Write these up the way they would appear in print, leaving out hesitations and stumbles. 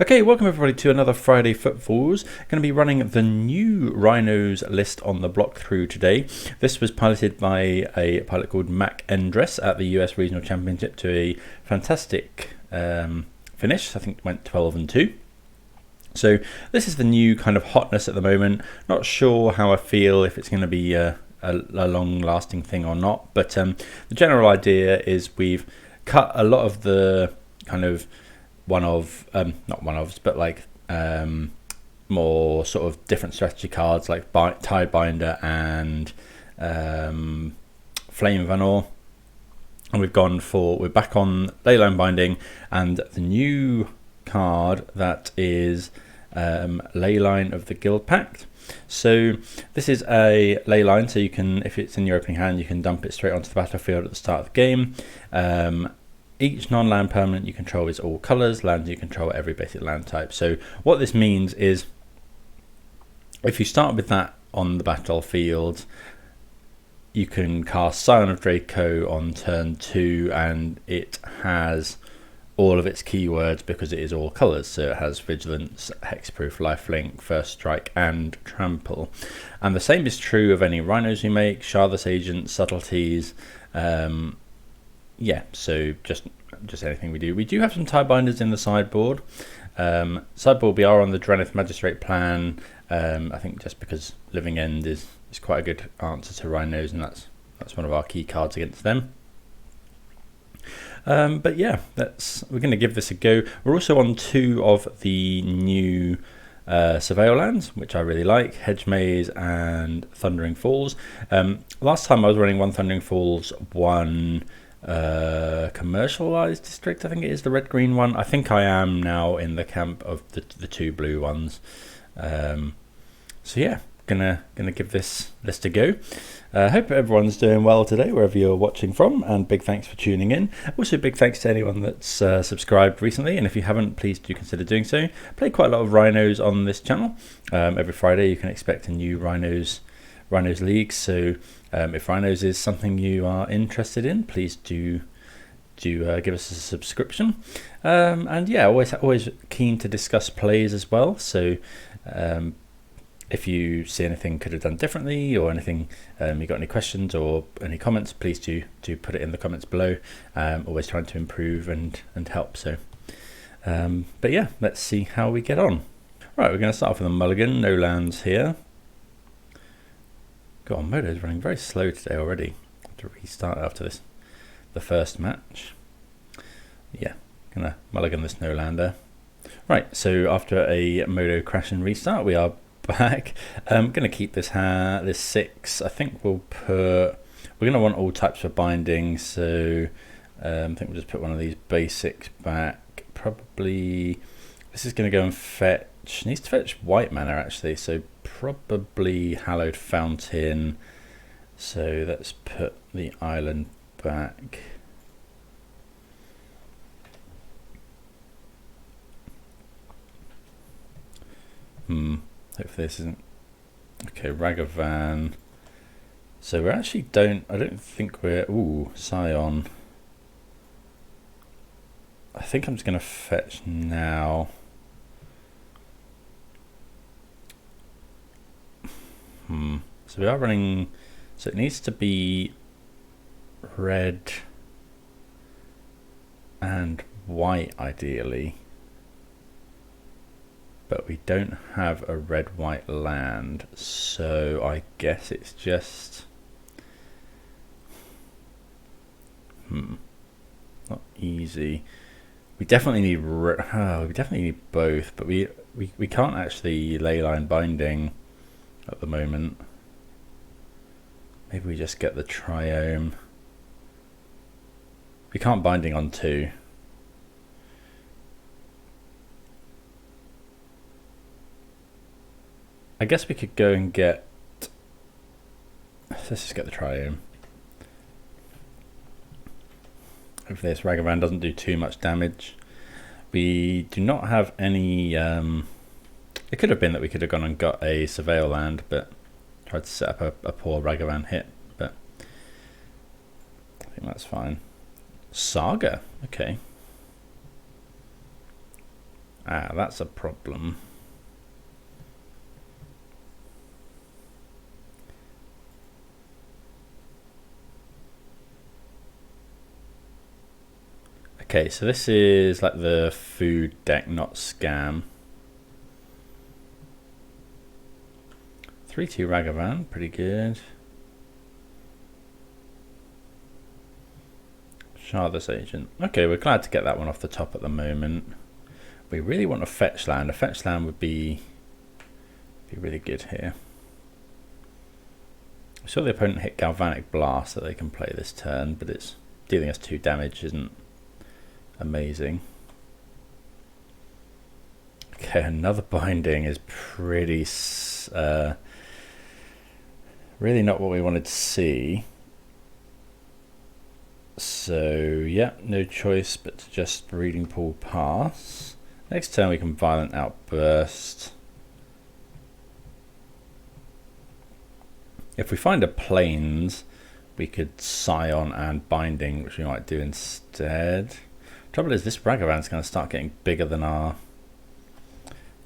Okay, welcome everybody to another Friday Footfalls. Going to be running the new Rhinos list on the block through today. This was piloted by a pilot called Mack Endress at the US Regional Championship to a fantastic finish. I think it went 12-2. So this is the new kind of hotness at the moment. Not sure how I feel, if it's going to be a long-lasting thing or not. But the general idea is we've cut a lot of the kind of not one-ofs, but like more sort of different strategy cards like Tidebinder and Flame Vanor, and we're back on Leyline Binding and the new card that is Leyline of the Guild Pact. So this is a Leyline, so you can, if it's in your opening hand, you can dump it straight onto the battlefield at the start of the game. Each non-land permanent you control is all colours. Lands you control every basic land type. So what this means is, if you start with that on the battlefield, you can cast Scion of Draco on turn 2, and it has all of its keywords because it is all colours. So it has Vigilance, Hexproof, Lifelink, First Strike, and Trample. And the same is true of any Rhinos we make, Shardless Agents, Subtleties. Yeah, so just anything we do. We do have some tie binders in the sideboard. We are on the Drenith Magistrate plan. I think just because Living End is quite a good answer to Rhinos, and that's one of our key cards against them. But yeah, we're going to give this a go. We're also on 2 of the new Surveil lands, which I really like, Hedge Maze and Thundering Falls. Last time I was running 1 Thundering Falls, 1 commercialized district, I think it is, the red-green one. I think I am now in the camp of the 2 blue ones. So yeah, gonna give this list a go. Hope everyone's doing well today, wherever you're watching from, and big thanks for tuning in. Also big thanks to anyone that's subscribed recently, and if you haven't, please do consider doing so. I play quite a lot of Rhinos on this channel. Every Friday you can expect a new Rhinos league, so if Rhinos is something you are interested in, please do give us a subscription. And yeah, always keen to discuss plays as well. So if you see anything could have done differently, or anything, you got any questions or any comments, please do put it in the comments below. Always trying to improve and help. So but yeah, let's see how we get on. Right, we're going to start off with a mulligan. No lands here. God, Moto's running very slow today already. I have to restart after the first match. Yeah, gonna mulligan this no lander. Right, so after a Moto crash and restart, we are back. Gonna keep this 6. I think we're gonna want all types of binding, so I think we'll just put one of these basics back. Probably this is gonna go and fetch. Needs to fetch white mana actually, so probably Hallowed Fountain. So let's put the island back. Hopefully this isn't okay. Ragavan. So we actually I don't think we're Scion. I think I'm just gonna fetch now. So we are running, so it needs to be red and white ideally, but we don't have a red-white land, so I guess it's just not easy. We definitely need both, but we can't actually Leyline Binding at the moment. Maybe we just get the Triome. We can't Binding on 2. I guess we could go and get, let's just get the Triome. Hopefully this Ragavan doesn't do too much damage. We do not have any it could have been that we could have gone and got a Surveil land, but tried to set up a poor Ragavan hit, but I think that's fine. Saga, okay. Ah, that's a problem. Okay, so this is like the food deck, not scam. 3/2 Ragavan, pretty good. Shardless Agent. Okay, we're glad to get that one off the top at the moment. We really want a fetch land. A fetch land would be really good here. I saw the opponent hit Galvanic Blast that they can play this turn, but it's dealing us 2 damage isn't amazing. Okay, another binding is pretty really not what we wanted to see. So yeah, no choice but to just Breeding Pool pass. Next turn we can Violent Outburst. If we find a Plains, we could Scion and Binding, which we might do instead. Trouble is, this Ragavan is going to start getting bigger than our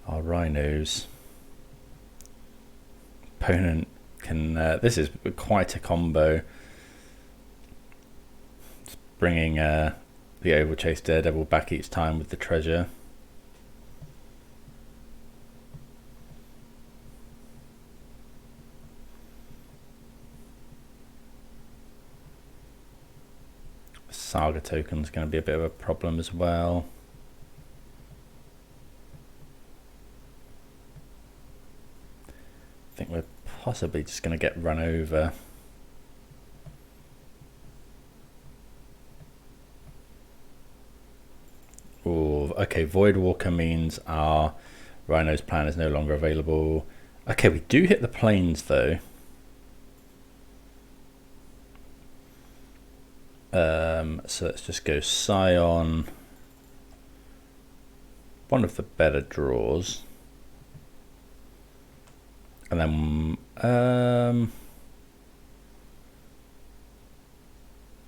Rhinos. Opponent can. This is quite a combo. It's bringing the Overchase Daredevil back each time with the treasure. Saga token is going to be a bit of a problem as well. I think we're possibly just going to get run over. Ooh, okay, Voidwalker means our Rhino's plan is no longer available. Okay, we do hit the Plains though. So let's just go Scion. One of the better draws. And then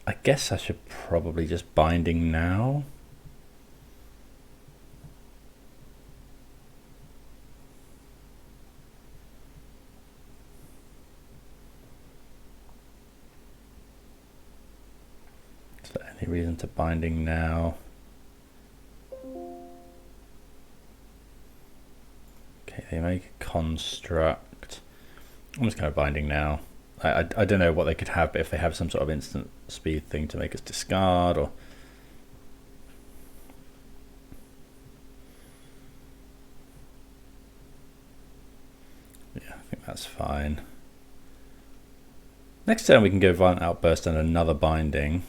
I guess I should probably just Binding now. Is there any reason to Binding now? Okay, they make a construct. I'm just going to Binding now. I don't know what they could have, but if they have some sort of instant speed thing to make us discard, or yeah, I think that's fine. Next turn we can go Violent Outburst and another Binding.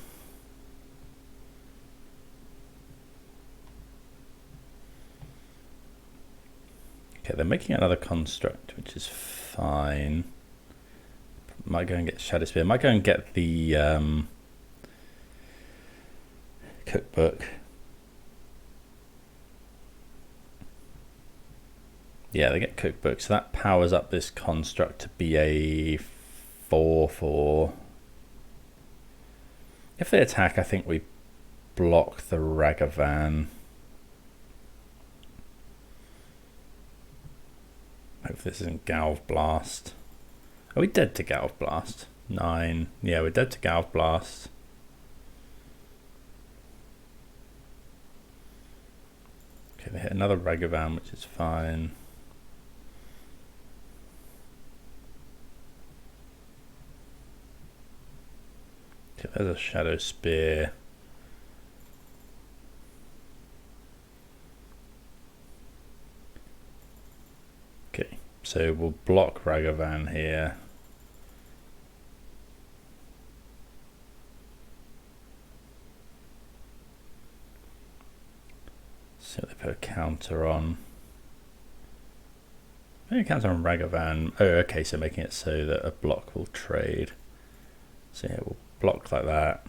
Okay, they're making another construct, which is fine. Might go and get Shadow Spear. Might go and get the cookbook. Yeah, they get cookbook, so that powers up this construct to be a 4/4. If they attack, I think we block the Ragavan. Hope this isn't Galv Blast. Are we dead to Galv Blast? 9. Yeah, we're dead to Galv Blast. Okay, they hit another Ragavan, which is fine. Okay, there's a Shadow Spear. Okay, so we'll block Ragavan here. So they put a counter on. Maybe a counter on Ragavan. Oh, okay, so making it so that a block will trade. So yeah, we'll block like that.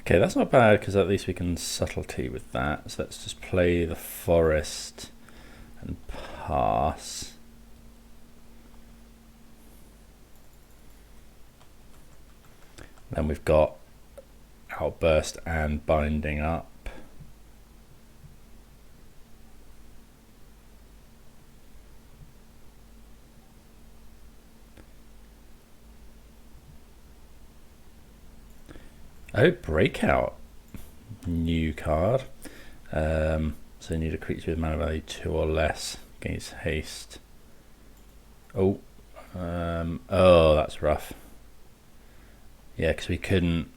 Okay, that's not bad because at least we can subtlety with that. So let's just play the forest and pass. Then we've got Outburst and Binding up. Oh, Breakout. New card. So you need a creature with mana value 2 or less against haste. Oh, oh, that's rough. Yeah, because we couldn't.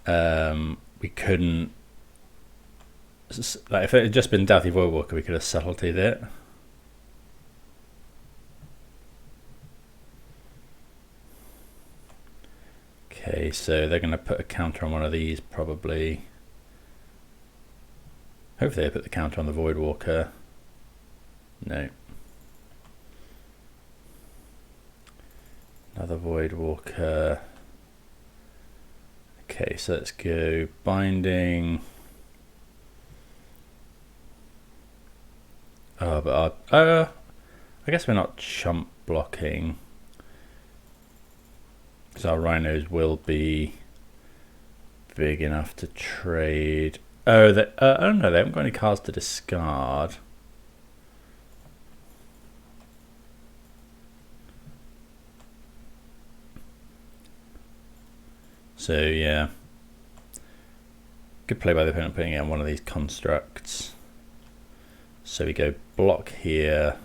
Like if it had just been Doughty Voidwalker, we could have subtlety'd it. Okay, so they're going to put a counter on one of these, probably. Hopefully they put the counter on the Voidwalker. No. Another Voidwalker. Okay, so let's go Binding. Oh, but I guess we're not chump blocking, because our Rhinos will be big enough to trade. Oh, I don't know, they haven't got any cards to discard. So yeah, good play by the opponent putting it on one of these constructs. So we go block here,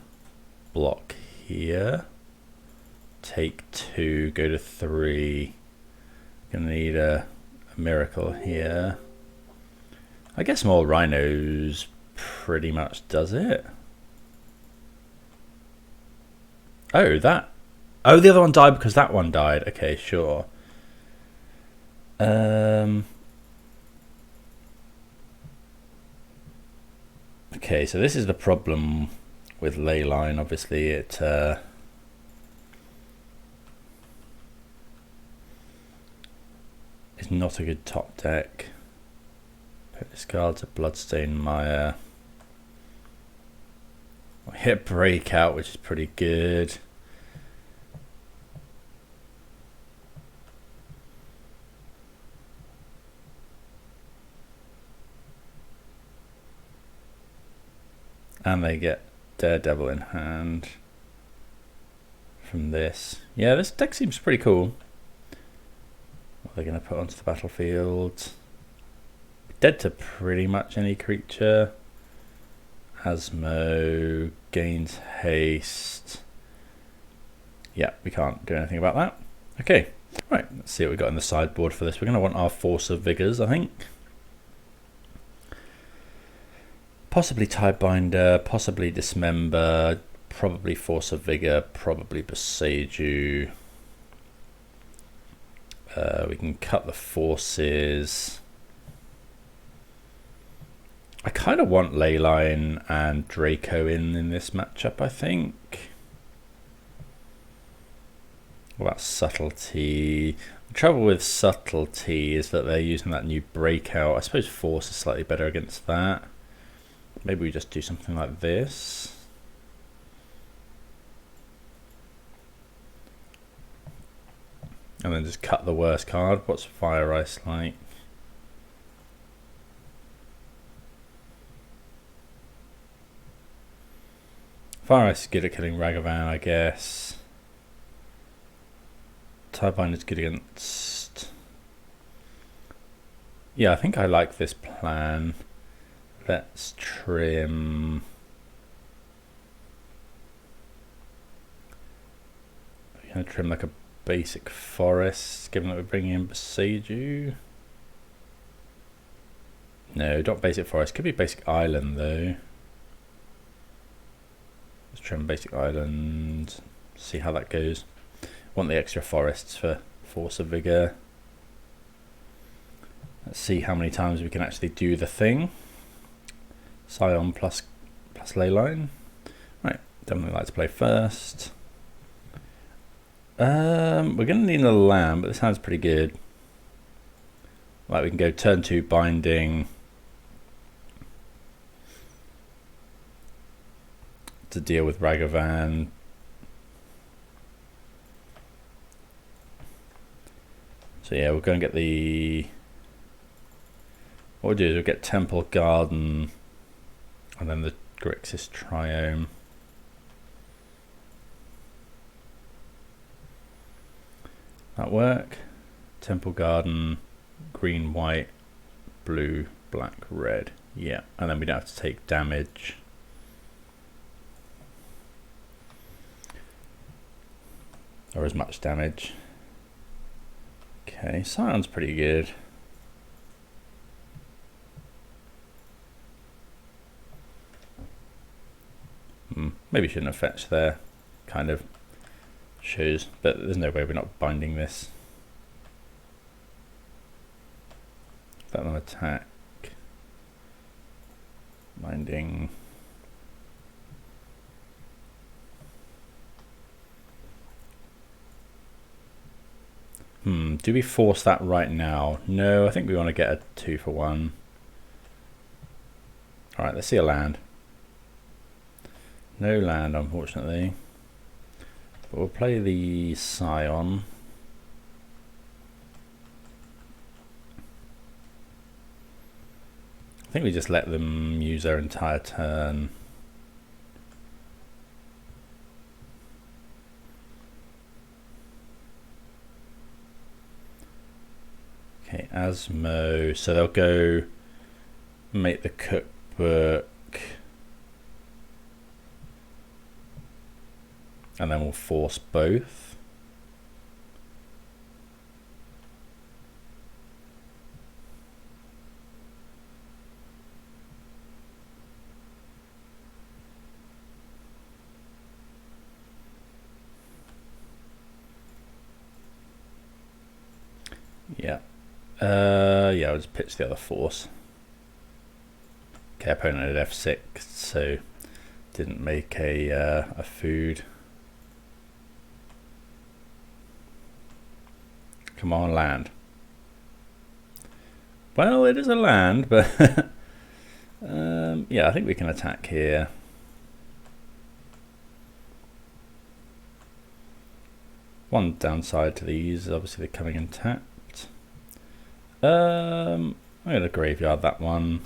take 2, go to 3. Gonna need a miracle here. I guess more Rhinos pretty much does it. Oh, the other one died because that one died. Okay, sure. Okay, so this is the problem with Leyline. Obviously, it is not a good top deck. Put discards a Bloodstained Mire. I hit Breakout, which is pretty good. And they get Daredevil in hand from this. Yeah, this deck seems pretty cool. What are they going to put onto the battlefield? Dead to pretty much any creature. Asmo gains haste. Yeah, we can't do anything about that. Okay, right, let's see what we got in the sideboard for this. We're going to want our Force of Vigors, I think. Possibly Tidebinder, possibly Dismember, probably Force of Vigor, probably Boseiju. We can cut the forces. I kind of want Leyline and Draco in this matchup, I think. What about Subtlety? The trouble with Subtlety is that they're using that new Breakout. I suppose Force is slightly better against that. Maybe we just do something like this. And then just cut the worst card. What's Fire Ice like? Fire Ice is good at killing Ragavan, I guess. Tidebinder is good against... Yeah, I think I like this plan. Let's trim... We're going to trim like a basic forest, given that we're bringing in Boseiju. No, not basic forest. Could be basic island, though. Let's trim basic island. See how that goes. Want the extra forests for Force of Vigor. Let's see how many times we can actually do the thing. Scion plus Leyline. Right, definitely like to play first. We're going to need another land, but this sounds pretty good. Like we can go turn 2 Binding to deal with Ragavan. So yeah, we're going to get the... What we'll do is we'll get Temple Garden and then the Grixis Triome. That work? Temple Garden, green, white, blue, black, red. Yeah, and then we don't have to take damage. Or as much damage. Okay, Scion's pretty good. Maybe shouldn't have fetched there. Kind of shows, but there's no way we're not binding this. Let them attack. Binding. Do we force that right now? No, I think we want to get a 2-for-1. Alright, let's see a land. No land, unfortunately. But we'll play the Scion. I think we just let them use their entire turn. Okay, Asmo. So they'll go make the cookbook. And then we'll force both. Yeah. Yeah, I'll just pitch the other force. Okay, opponent at F6, so didn't make a food. Come on, land. Well, it is a land, but yeah, I think we can attack here. One downside to these is obviously they're coming in tapped. I'm going to graveyard that one.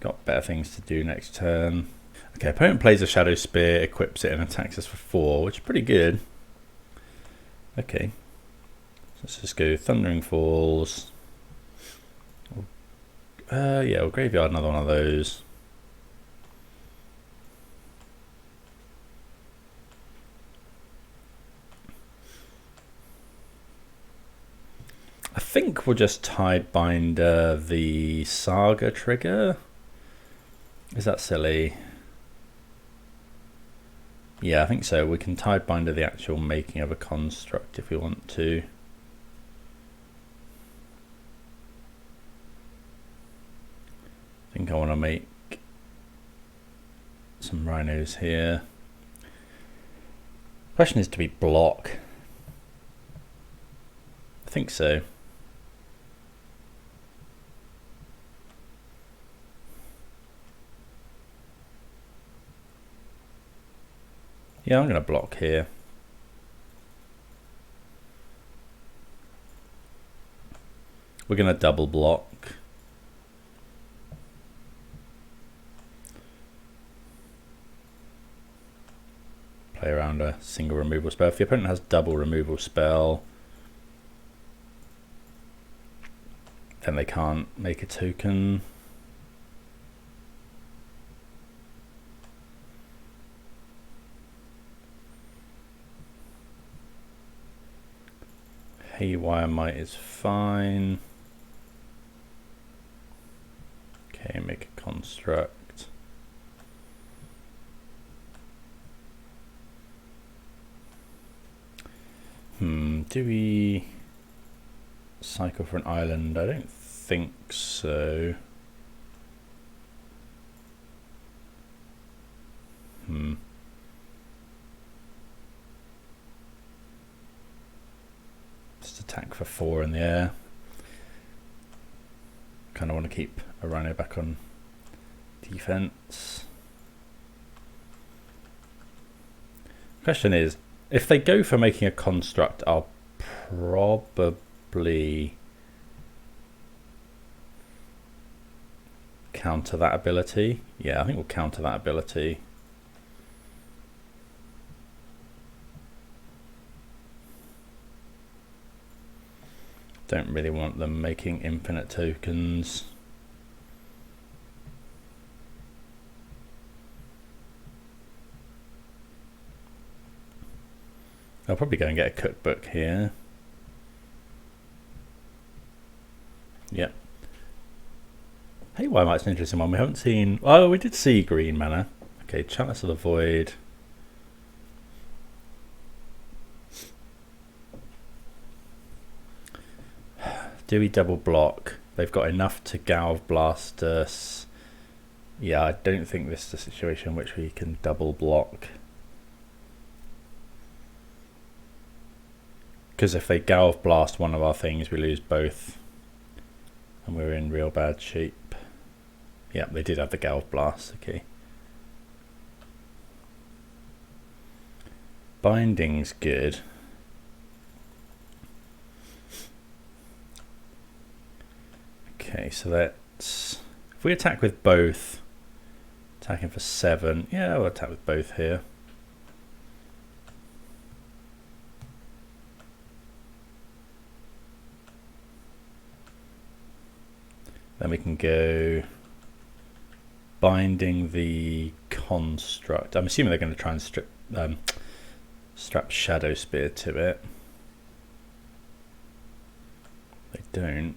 Got better things to do next turn. Okay, opponent plays a Shadow Spear, equips it, and attacks us for 4, which is pretty good. Okay. Let's just go Thundering Falls. Yeah, we'll graveyard another one of those. I think we'll just Tidebinder the Saga trigger. Is that silly? Yeah, I think so. We can Tidebinder the actual making of a construct if we want to. I think I want to make some Rhinos here. Question is, do we block? I think so. Yeah, I'm going to block here. We're going to double block. Play around a single removal spell. If the opponent has double removal spell, then they can't make a token. Haywire Might is fine. Okay, make a construct. Do we cycle for an island? I don't think so. Just attack for 4 in the air. Kind of want to keep a Rhino back on defense. Question is, if they go for making a construct, I'll probably probably counter that ability. Yeah, I think we'll counter that ability. Don't really want them making infinite tokens. I'll probably go and get a cookbook here. Yep. Hey, why it's an interesting one. We haven't seen... Oh, we did see green mana. Okay, Chalice of the Void. Do we double block? They've got enough to Galv Blast us. Yeah, I don't think this is a situation in which we can double block. Because if they Galv Blast one of our things, we lose both. And we're in real bad shape. Yeah, they did have the Galv Blast, okay. Binding's good. Okay, so that's... If we attack with both, attacking for 7, yeah, we'll attack with both here. Then we can go binding the construct. I'm assuming they're going to try and strap Shadow Spear to it. They don't.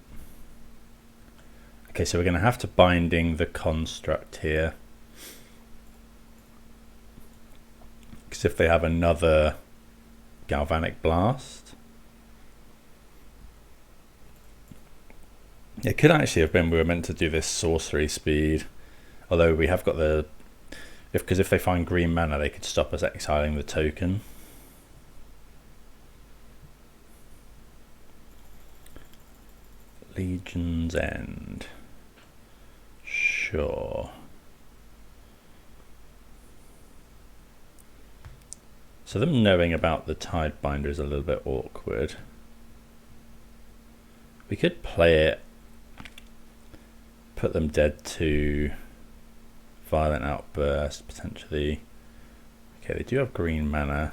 Okay, so we're going to have to binding the construct here. Because if they have another Galvanic Blast, it could actually have been we were meant to do this sorcery speed, although we have got the... Because if they find green mana, they could stop us exiling the token. Legion's End. Sure. So them knowing about the Tidebinder is a little bit awkward. We could play it, put them dead to Violent Outburst, potentially. Okay, they do have green mana.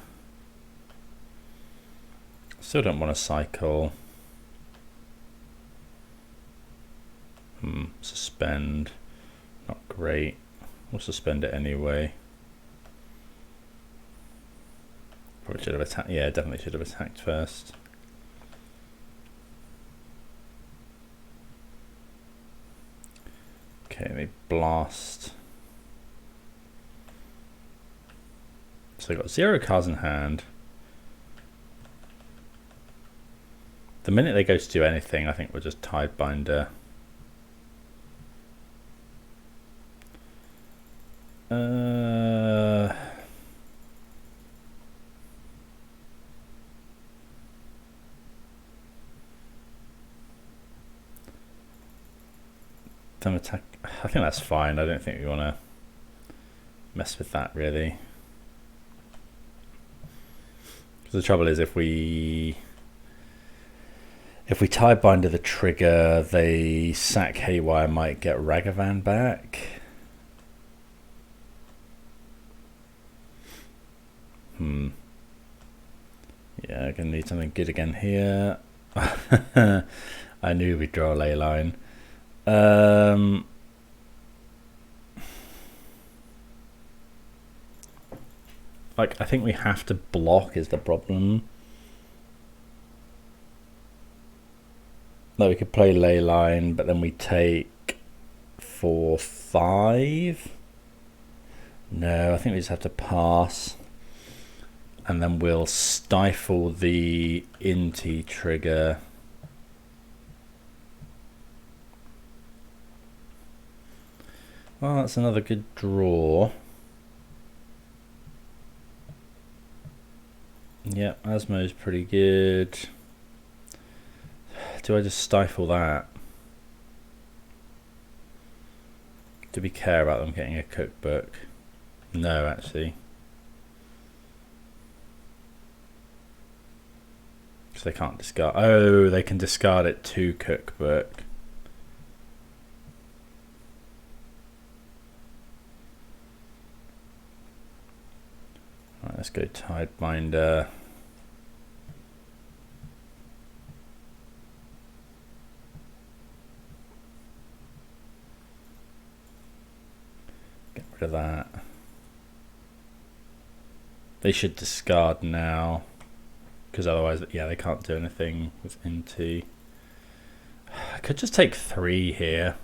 Still don't want to cycle. Suspend. Not great. We'll suspend it anyway. Probably should have attacked. Yeah, definitely should have attacked first. Okay, they blast. So they've got 0 cards in hand. The minute they go to do anything, I think we'll just Tidebinder. Them attack. I think that's fine. I don't think we want to mess with that really. Because the trouble is, if we Tidebinder the trigger, they sack Haywire, might get Ragavan back. Yeah, I'm gonna need something good again here. I knew we'd draw a Leyline. Like, I think we have to block is the problem. No, we could play Leyline, but then we take 4/5. No, I think we just have to pass. And then we'll stifle the Inti trigger. Well, that's another good draw. Yep, Asmo's pretty good. Do I just stifle that? Do we care about them getting a cookbook? No, actually. Because they can't discard. Oh, they can discard it to Cookbook. Right, let's go Tidebinder. Get rid of that. They should discard now, because otherwise, yeah, they can't do anything with NT. I could just take 3 here.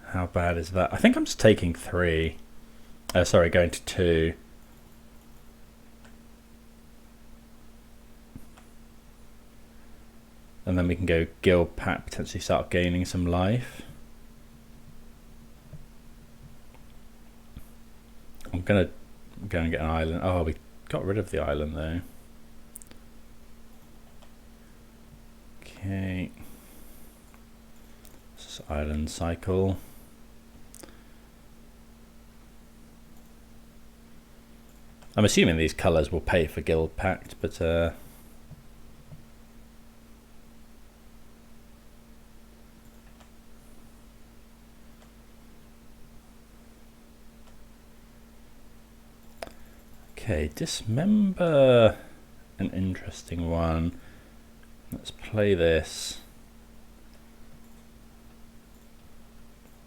How bad is that? I think I'm just taking 3. Sorry, going to 2. And then we can go Guild Pack, potentially start gaining some life. I'm going to go and get an island. Oh, we got rid of the island though. Okay. This is island cycle. I'm assuming these colours will pay for Guild Pact, but okay, Dismember, an interesting one. Let's play this.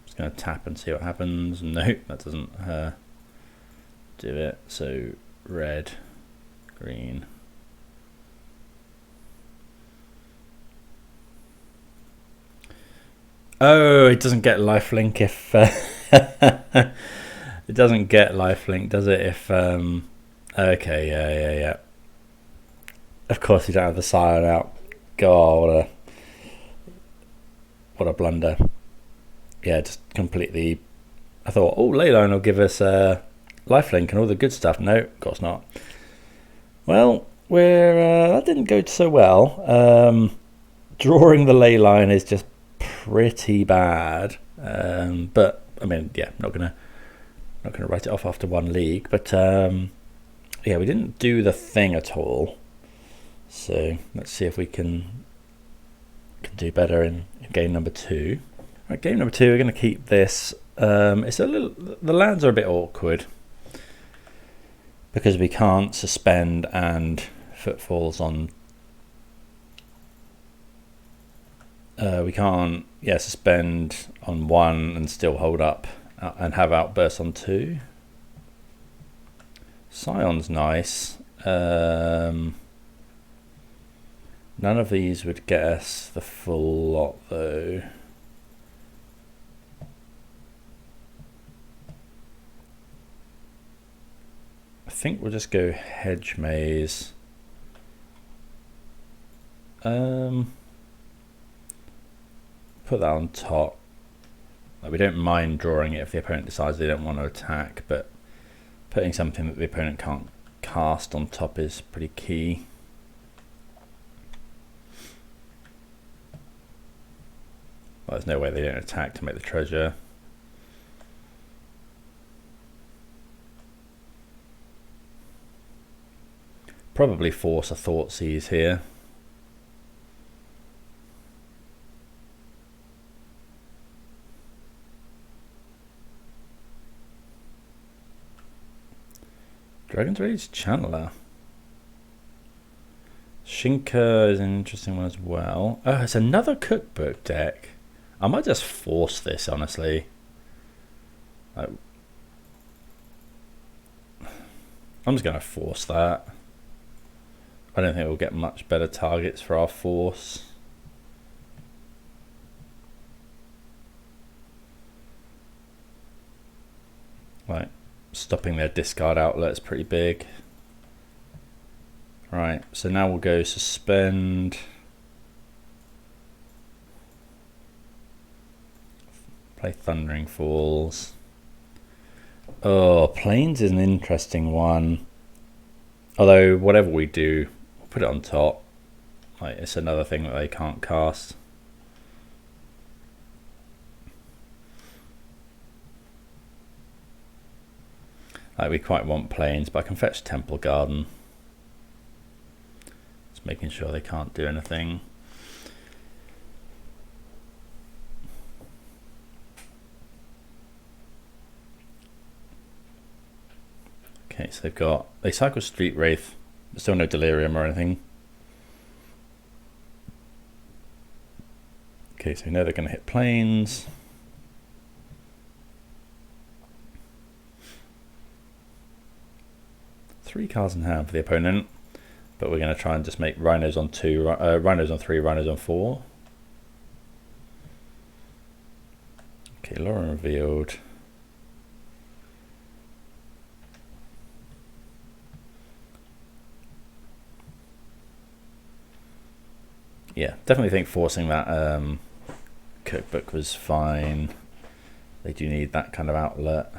Just going to tap and see what happens. Nope, that doesn't do it. So red, green. Oh, it doesn't get lifelink if it doesn't get lifelink, does it? If okay, yeah. Of course, you don't have the Scion out. God, what a blunder. Yeah, just completely. I thought, oh, Leyline will give us lifelink and all the good stuff. No, of course not. Well, that didn't go so well. Drawing the Leyline is just pretty bad. But I mean, yeah, not gonna write it off after 1 league. But yeah, we didn't do the thing at all. So let's see if we can do better in game number 2. Right, game number 2, we're going to keep this. It's a little. The lands are a bit awkward because we can't suspend and Footfalls on. We can't, suspend on 1 and still hold up and have Outburst on 2. Scion's nice. None of these would get us the full lot though. I think we'll just go Hedge Maze. Put that on top. Like, we don't mind drawing it if the opponent decides they don't want to attack, but putting something that the opponent can't cast on top is pretty key. Well, there's no way they don't attack to make the treasure. Probably force a Thoughtseize here. Dragon's Rage Channeler. Shinka is an interesting one as well. Oh, it's another Cookbook deck. I might just force this, honestly. I'm just going to force that. I don't think we'll get much better targets for our force. Like, stopping their discard outlet is pretty big. Right, so now we'll go suspend. Play Thundering Falls. Oh, Plains is an interesting one. Although, whatever we do, we'll put it on top. Like, it's another thing that they can't cast. Like, we quite want Plains, but I can fetch Temple Garden. Let's Just making sure they can't do anything. Okay, so they cycle Street Wraith, but still no Delirium or anything. Okay, so we know they're going to hit planes. Three cards in hand for the opponent, but we're going to try and just make Rhinos on 2, Rhinos on 3, Rhinos on 4. Okay, Lauren revealed. Yeah, definitely think forcing that cookbook was fine. They do need that kind of outlet.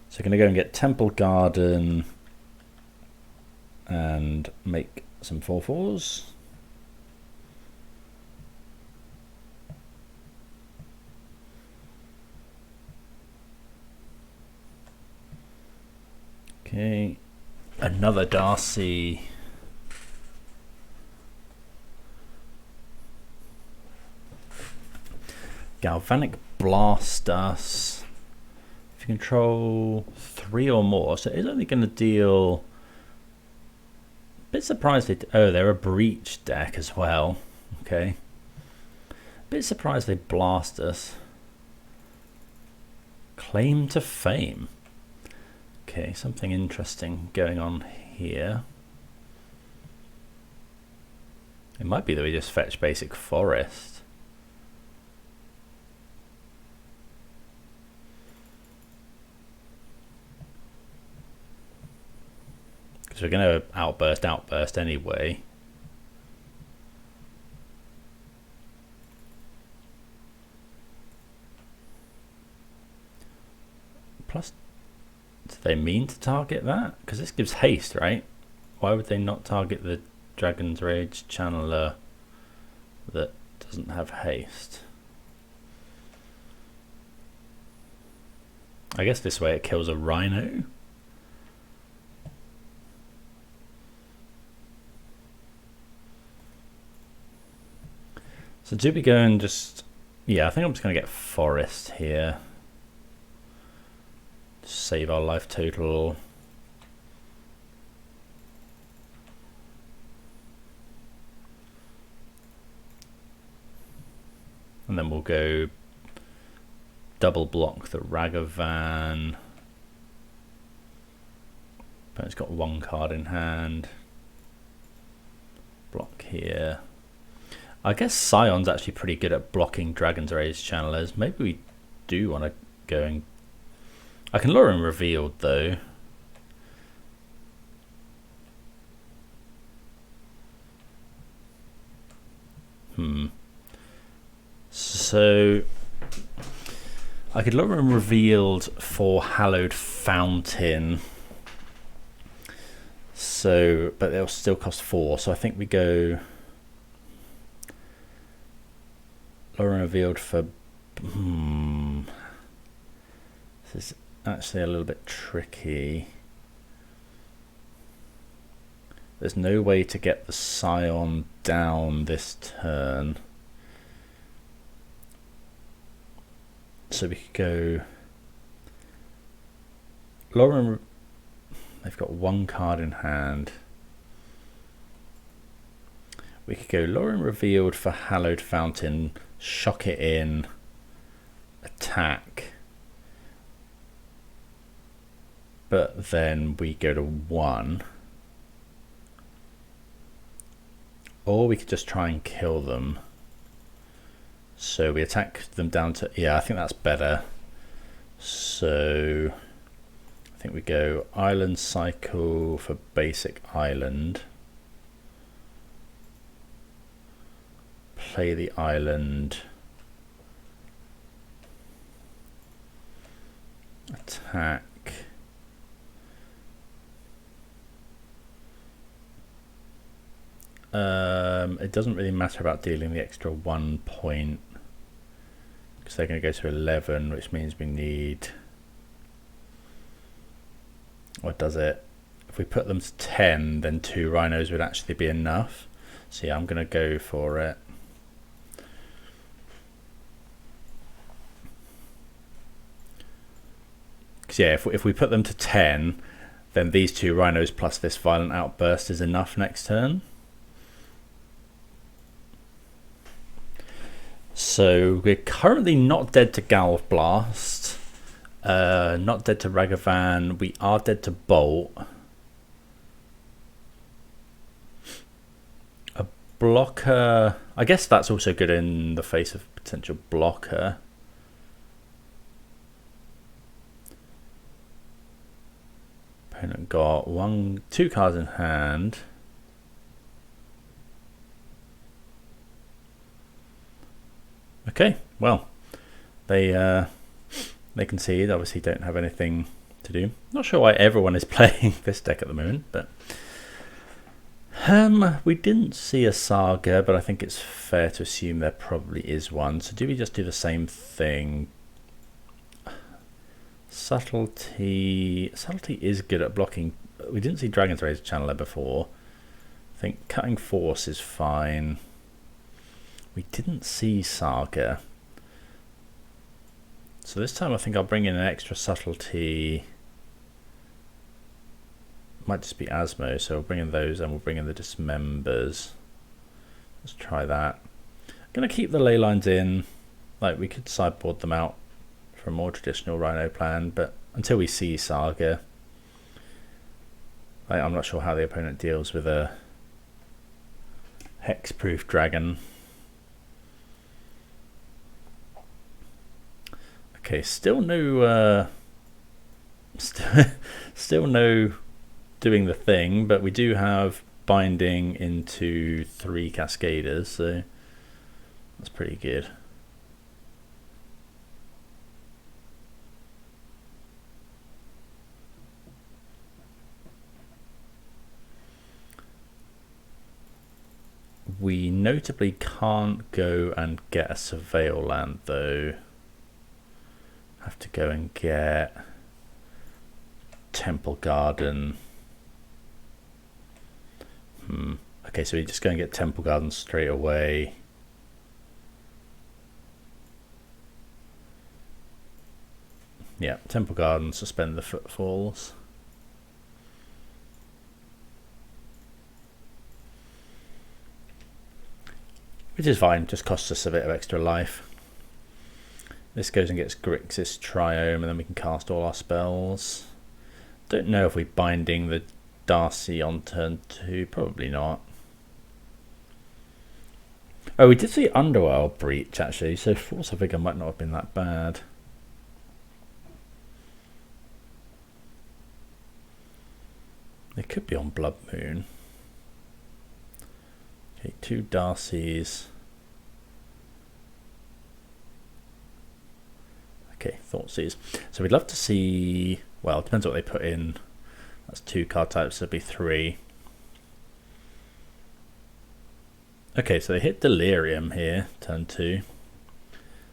So I'm going to go and get Temple Garden and make some 4/4s. Okay, another Darcy. Galvanic Blast us. If you control 3 or more, so it's only going to deal. Bit surprised they're a breach deck as well. Okay. Bit surprised they blast us. Claim to Fame. Okay, something interesting going on here. It might be that we just fetch basic forest. Because we're going to outburst anyway. Plus, do they mean to target that? Because this gives haste, right? Why would they not target the Dragon's Rage Channeler that doesn't have haste? I guess this way it kills a Rhino. So do we go and just... Yeah, I think I'm just going to get Forest here. Save our life total. And then we'll go double block the Ragavan. Opponent's got 1 card in hand. Block here. I guess Scion's actually pretty good at blocking Dragon's Rage Channelers. Maybe we do want to go and... I can lure him revealed though. So I could lure him revealed for Hallowed Fountain. So, but they'll still cost 4. So I think we go lure him revealed for. This is actually a little bit tricky. There's no way to get the Scion down this turn. So we could go Lauren. They've got 1 card in hand. We could go Lauren revealed for Hallowed Fountain, shock it in, attack. But then we go to 1. Or we could just try and kill them. So we attack them down to... Yeah, I think that's better. So I think we go Island Cycle for basic island. Play the island. Attack. It doesn't really matter about dealing the extra 1 point because they're going to go to 11, which means we need... What does it? if we put them to 10, then 2 Rhinos would actually be enough. So yeah, I'm going to go for it. Because yeah, if we put them to 10, then these 2 Rhinos plus this Violent Outburst is enough next turn. So we're currently not dead to Galv Blast, not dead to Ragavan. We are dead to Bolt. A blocker, I guess that's also good in the face of potential blocker. Opponent got 2 cards in hand. Okay, well, they concede. Obviously, don't have anything to do. Not sure why everyone is playing this deck at the moment, but we didn't see a Saga, but I think it's fair to assume there probably is one. So do we just do the same thing? Subtlety is good at blocking. We didn't see Dragon's Rage Channeler before. I think Cutting Force is fine. We didn't see Saga. So this time I think I'll bring in an extra Subtlety. Might just be Asmo, so we'll bring in those and we'll bring in the Dismembers. Let's try that. I'm going to keep the Leylines in. Like, we could sideboard them out for a more traditional Rhino plan, but until we see Saga, I'm not sure how the opponent deals with a Hexproof Dragon. Okay, still no still no doing the thing, but we do have binding into 3 Cascaders, so that's pretty good. We notably can't go and get a Surveil land though. Have to go and get Temple Garden. Okay, so we just go and get Temple Garden straight away. Yeah, Temple Garden, suspend the Footfalls. Which is fine, just costs us a bit of extra life. This goes and gets Grixis Triome, and then we can cast all our spells. Don't know if we're binding the Darcy on turn 2, probably not. Oh, we did see Underworld Breach actually, so Force of Vigor might not have been that bad. It could be on Blood Moon. Okay, 2 Darcys. Okay, Thoughtseize. So we'd love to see, well, it depends what they put in. That's 2 card types, so it'd be 3. Okay, so they hit Delirium here, turn 2.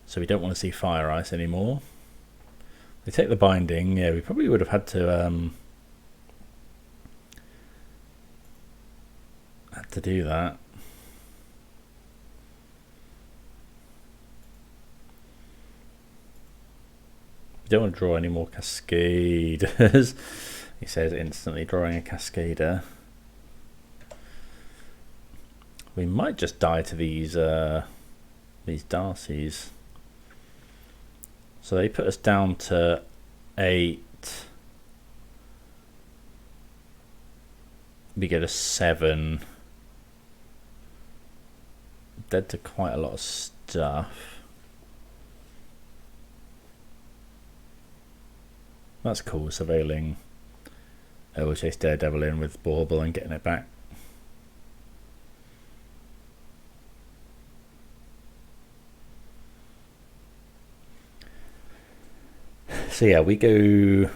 So we don't want to see Fire Ice anymore. They take the binding. Yeah, we probably would have had to do that. We don't want to draw any more Cascaders. He says instantly drawing a Cascader. We might just die to these Darcys. So they put us down to 8. We get a 7. Dead to quite a lot of stuff. That's cool, surveilling. We'll chase Daredevil in with Bauble and getting it back. So yeah, we go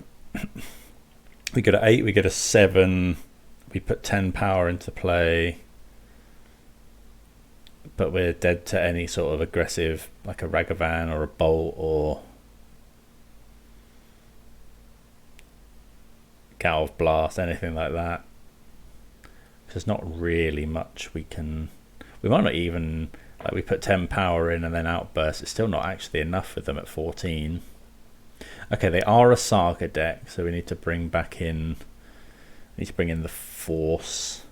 to 8, we go to 7, we put 10 power into play, but we're dead to any sort of aggressive, like a Ragavan or a Bolt or Galv Blast, anything like that. There's not really much we can... We might not even... Like, we put 10 power in and then Outburst. It's still not actually enough with them at 14. Okay, they are a Saga deck, so we need to bring back in... We need to bring in the Force.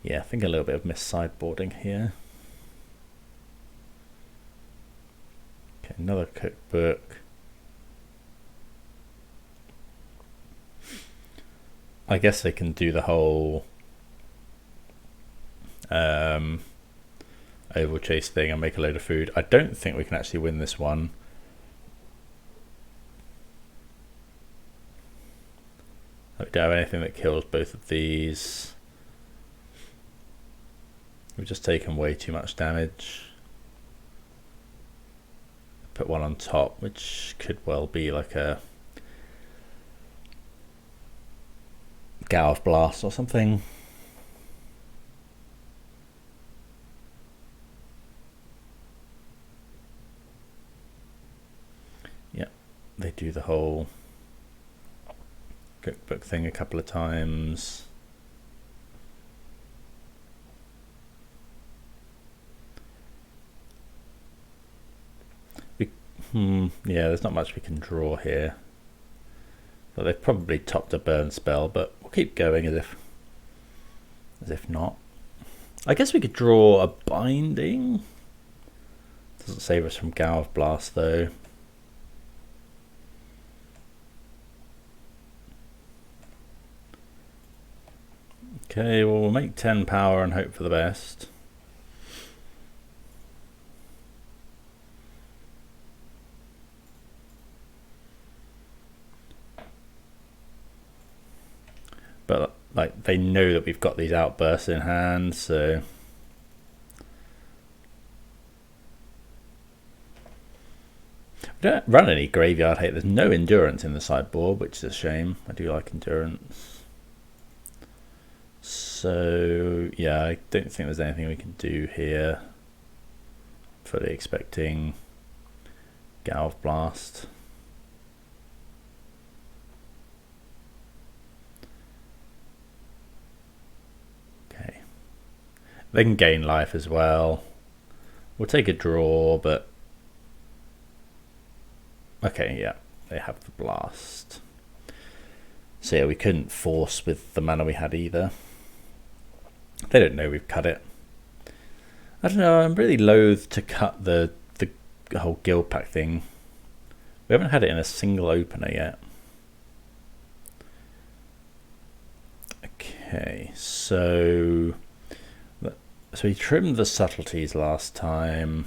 Yeah, I think a little bit of missed sideboarding here. Okay, another cookbook. I guess they can do the whole oval chase thing and make a load of food. I don't think we can actually win this one. We don't have anything that kills both of these. We've just taken way too much damage. Put one on top, which could well be like a Galv Blast or something. Yeah, they do the whole cookbook thing a couple of times. Yeah, there's not much we can draw here. Well, they've probably topped a burn spell, but we'll keep going as if not. I guess we could draw a binding. Doesn't save us from Galv Blast though. Okay, well, we'll make 10 power and hope for the best. But like, they know that we've got these outbursts in hand, so we don't run any graveyard hate. There's no endurance in the sideboard, which is a shame. I do like endurance. So yeah, I don't think there's anything we can do here. Fully expecting Galv Blast. Okay, they can gain life as well. We'll take a draw, but okay, yeah, they have the blast. So yeah, we couldn't force with the mana we had either. They don't know we've cut it. I don't know, I'm really loath to cut the whole guild pack thing. We haven't had it in a single opener yet. Okay, so we trimmed the subtleties last time.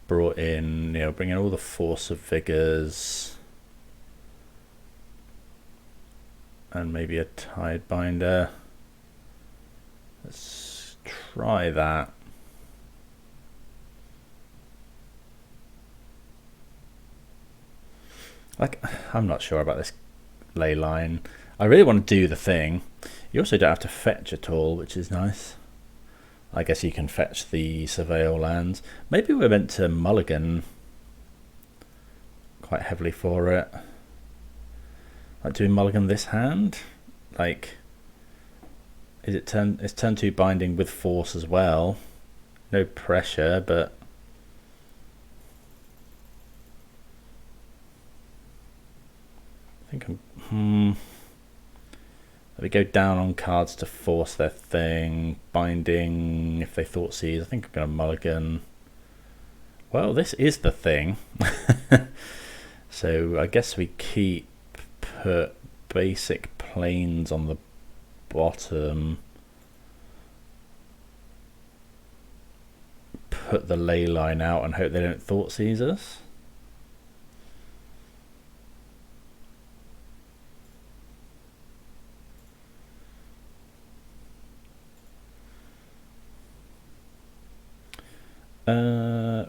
Brought in, bring in all the Force of Vigors. And maybe a Tide Binder. Let's try that. Like, I'm not sure about this Leyline. I really want to do the thing. You also don't have to fetch at all, which is nice. I guess you can fetch the Surveil lands. Maybe we're meant to mulligan quite heavily for it. Like, do we mulligan this hand? Like, is it it's turn 2 binding with Force as well. No pressure, but I think we go down on cards to force their thing. Binding if they thought seize. I think I'm going to mulligan. Well, this is the thing. So I guess we put basic planes on the bottom. Put the Leyline out and hope they don't thought seize us.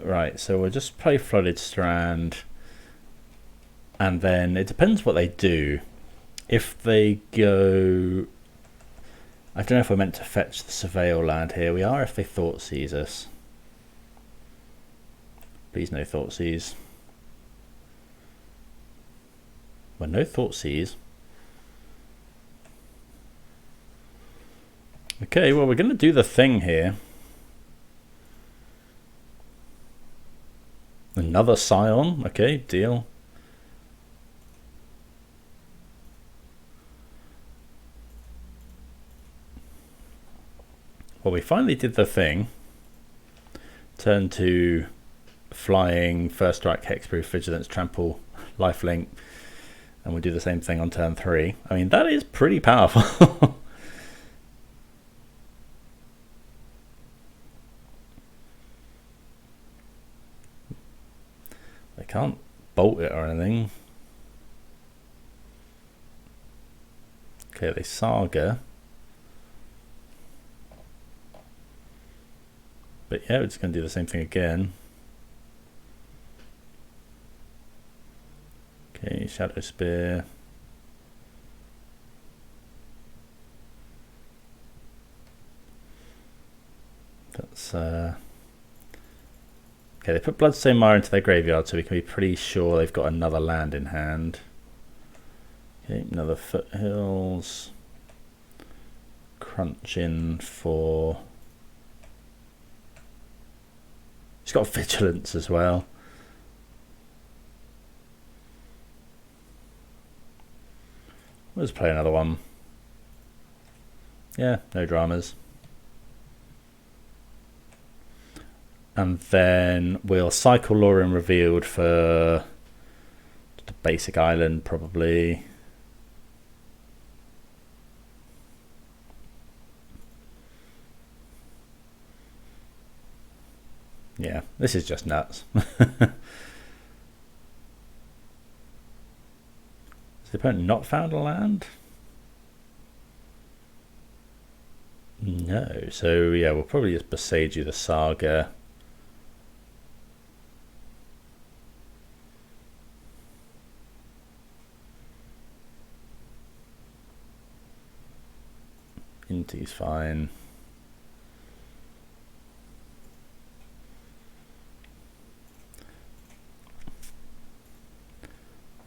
Right, so we'll just play Flooded Strand, and then it depends what they do. If they go, I don't know if we're meant to fetch the Surveil land here. We are if they thought seize us. Please no thought seize. Well, no Thoughtseize. Okay, well, we're going to do the thing here. Another Scion. Okay, deal. Well, we finally did the thing. Turn to flying, first strike, hexproof, vigilance, trample, lifelink. And we'll do the same thing on turn 3. I mean, that is pretty powerful. They can't bolt it or anything. Okay, they Saga. But yeah, we're just going to do the same thing again. Okay, Shadow Spear. That's okay, they put Bloodstone Mire into their graveyard, so we can be pretty sure they've got another land in hand. Okay, another Foothills. Crunch in for... He's got Vigilance as well. Let's play another one. Yeah, no dramas. And then we'll cycle Lauren Revealed for just a basic island, probably. Yeah, this is just nuts. Has the opponent not found a land? No, so yeah, we'll probably just Besage you the Saga. Inti's fine.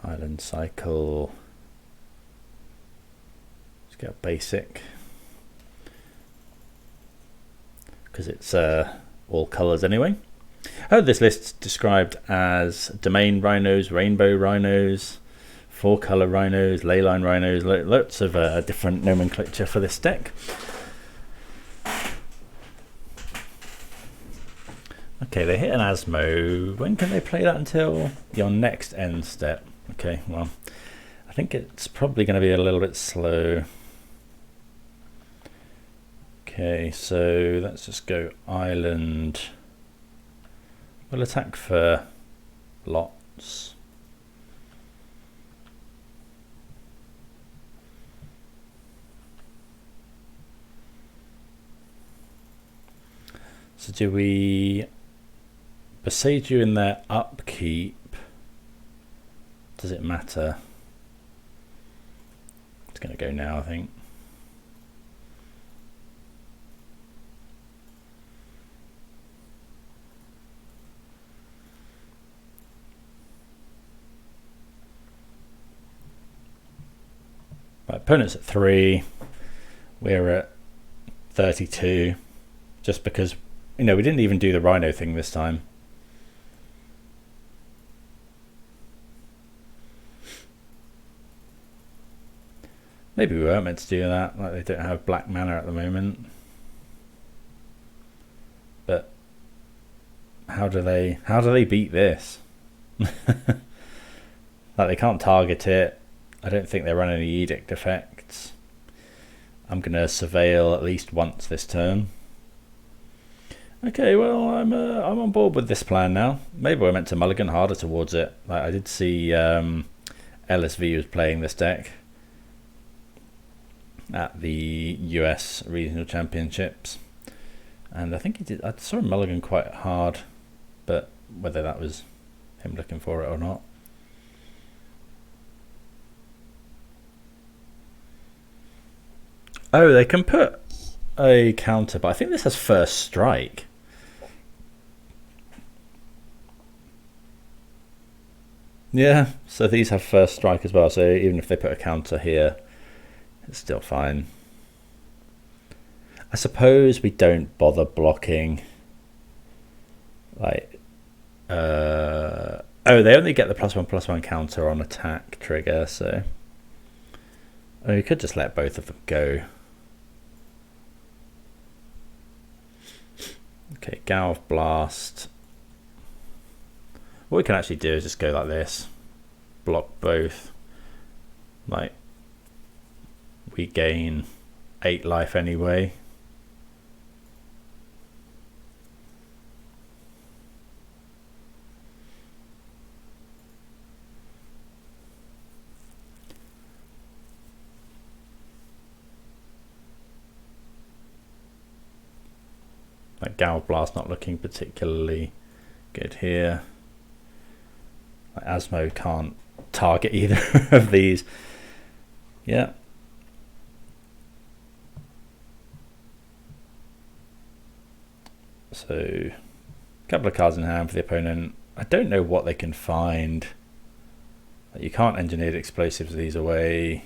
Island cycle. Let's get a basic. Because it's all colours anyway. Oh, this list's described as Domain Rhinos, Rainbow Rhinos, 4-colour Rhinos, Leyline Rhinos, lots of different nomenclature for this deck. Okay, they hit an Asmo. When can they play that until? Your next end step. Okay, well, I think it's probably going to be a little bit slow. Okay, so let's just go Island. We'll attack for lots. So do we Besage you in their upkeep? Does it matter? It's going to go now, I think. Right, opponent's at 3. We're at 32. Just because, you know, we didn't even do the Rhino thing this time. Maybe we weren't meant to do that, like they don't have black mana at the moment. But how do they beat this? Like they can't target it. I don't think they run any edict effects. I'm gonna surveil at least once this turn. Okay, well I'm on board with this plan now. Maybe we're meant to mulligan harder towards it. Like I did see LSV was playing this deck at the US Regional Championships, and I think he did. I saw him mulligan quite hard, but whether that was him looking for it or not. Oh, they can put a counter, but I think this has first strike. Yeah, so these have first strike as well, so even if they put a counter here, it's still fine. I suppose we don't bother blocking. Like, oh, they only get the +1/+1 counter on attack trigger, so we could just let both of them go. Okay, Galv Blast. What we can actually do is just go like this, block both. Like, we gain 8 life anyway. Like Galv Blast not looking particularly good here. Like Asmo can't target either of these. Yeah. So, a couple of cards in hand for the opponent. I don't know what they can find. Like, you can't engineer explosives these away.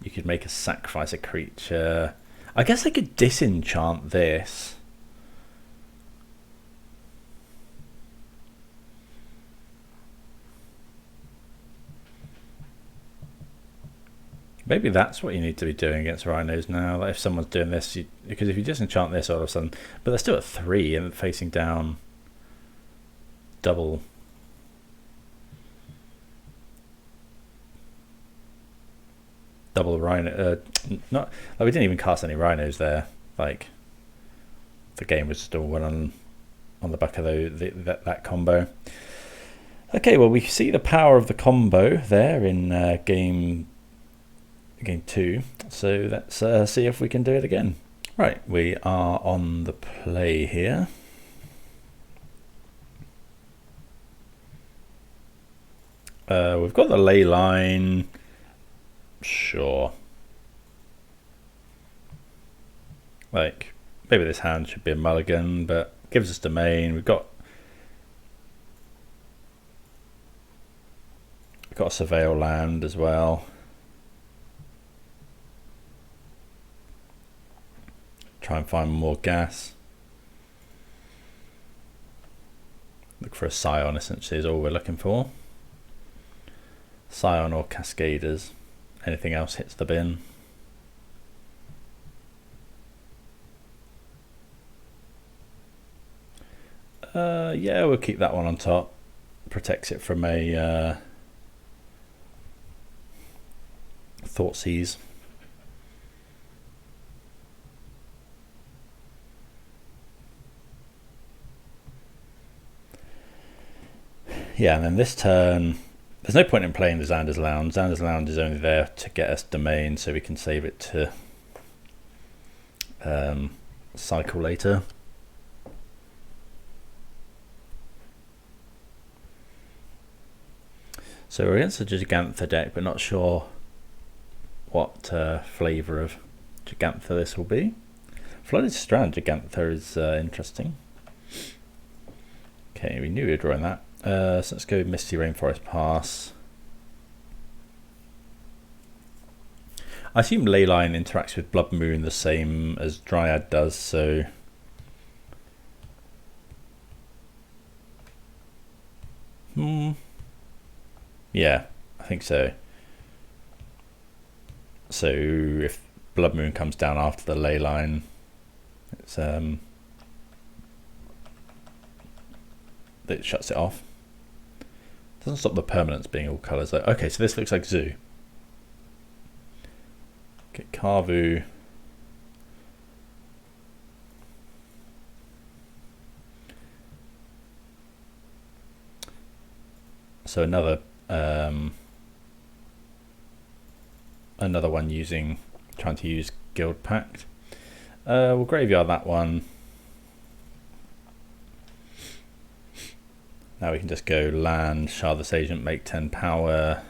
You could make a sacrifice a creature. I guess I could disenchant this. Maybe that's what you need to be doing against Rhinos now. Like if someone's doing this, because if you disenchant this all of a sudden, but they're still at 3 and facing down double. Double Rhino. Not like we didn't even cast any Rhinos there. Like the game was still won on the back of that combo. Okay, well we see the power of the combo there in game 2, so let's see if we can do it again. Right, we are on the play here. We've got the Leyline. Sure. Like, maybe this hand should be a mulligan, but gives us domain. We've got a surveil land as well. Try and find more gas. Look for a Scion, essentially, is all we're looking for. Scion or Cascaders. Anything else hits the bin. Yeah, we'll keep that one on top. Protects it from a Thoughtseize. Yeah, and then this turn, there's no point in playing the Xander's Lounge. Xander's Lounge is only there to get us domain, so we can save it to cycle later. So we're against a Gigantha deck, but not sure what flavour of Gigantha this will be. Flooded Strand Gigantha is interesting. Okay, we knew we were drawing that. So let's go Misty Rainforest Pass. I assume Leyline interacts with Blood Moon the same as Dryad does, so yeah, I think so. So if Blood Moon comes down after the Leyline, it's it shuts it off. Doesn't stop the permanents being all colours though. Okay, so this looks like Zoo. Okay, Carvu. So another one trying to use Guild Pact. We'll graveyard that one. Now we can just go land, Shardless Agent, make 10 power.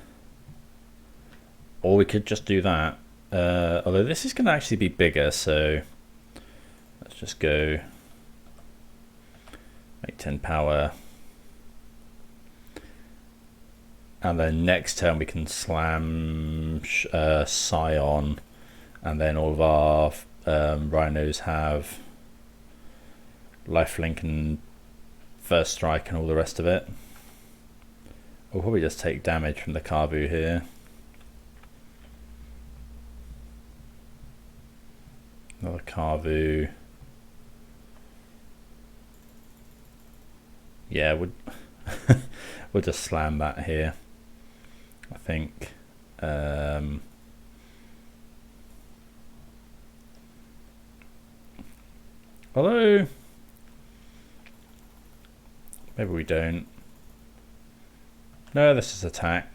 Or we could just do that. Although this is going to actually be bigger, so let's just go make 10 power. And then next turn we can slam Scion, and then all of our Rhinos have lifelink and first strike and all the rest of it. We'll probably just take damage from the Carvu here. Another Carvu. Yeah, we'll just slam that here, I think. Although maybe we don't. No, this is attack.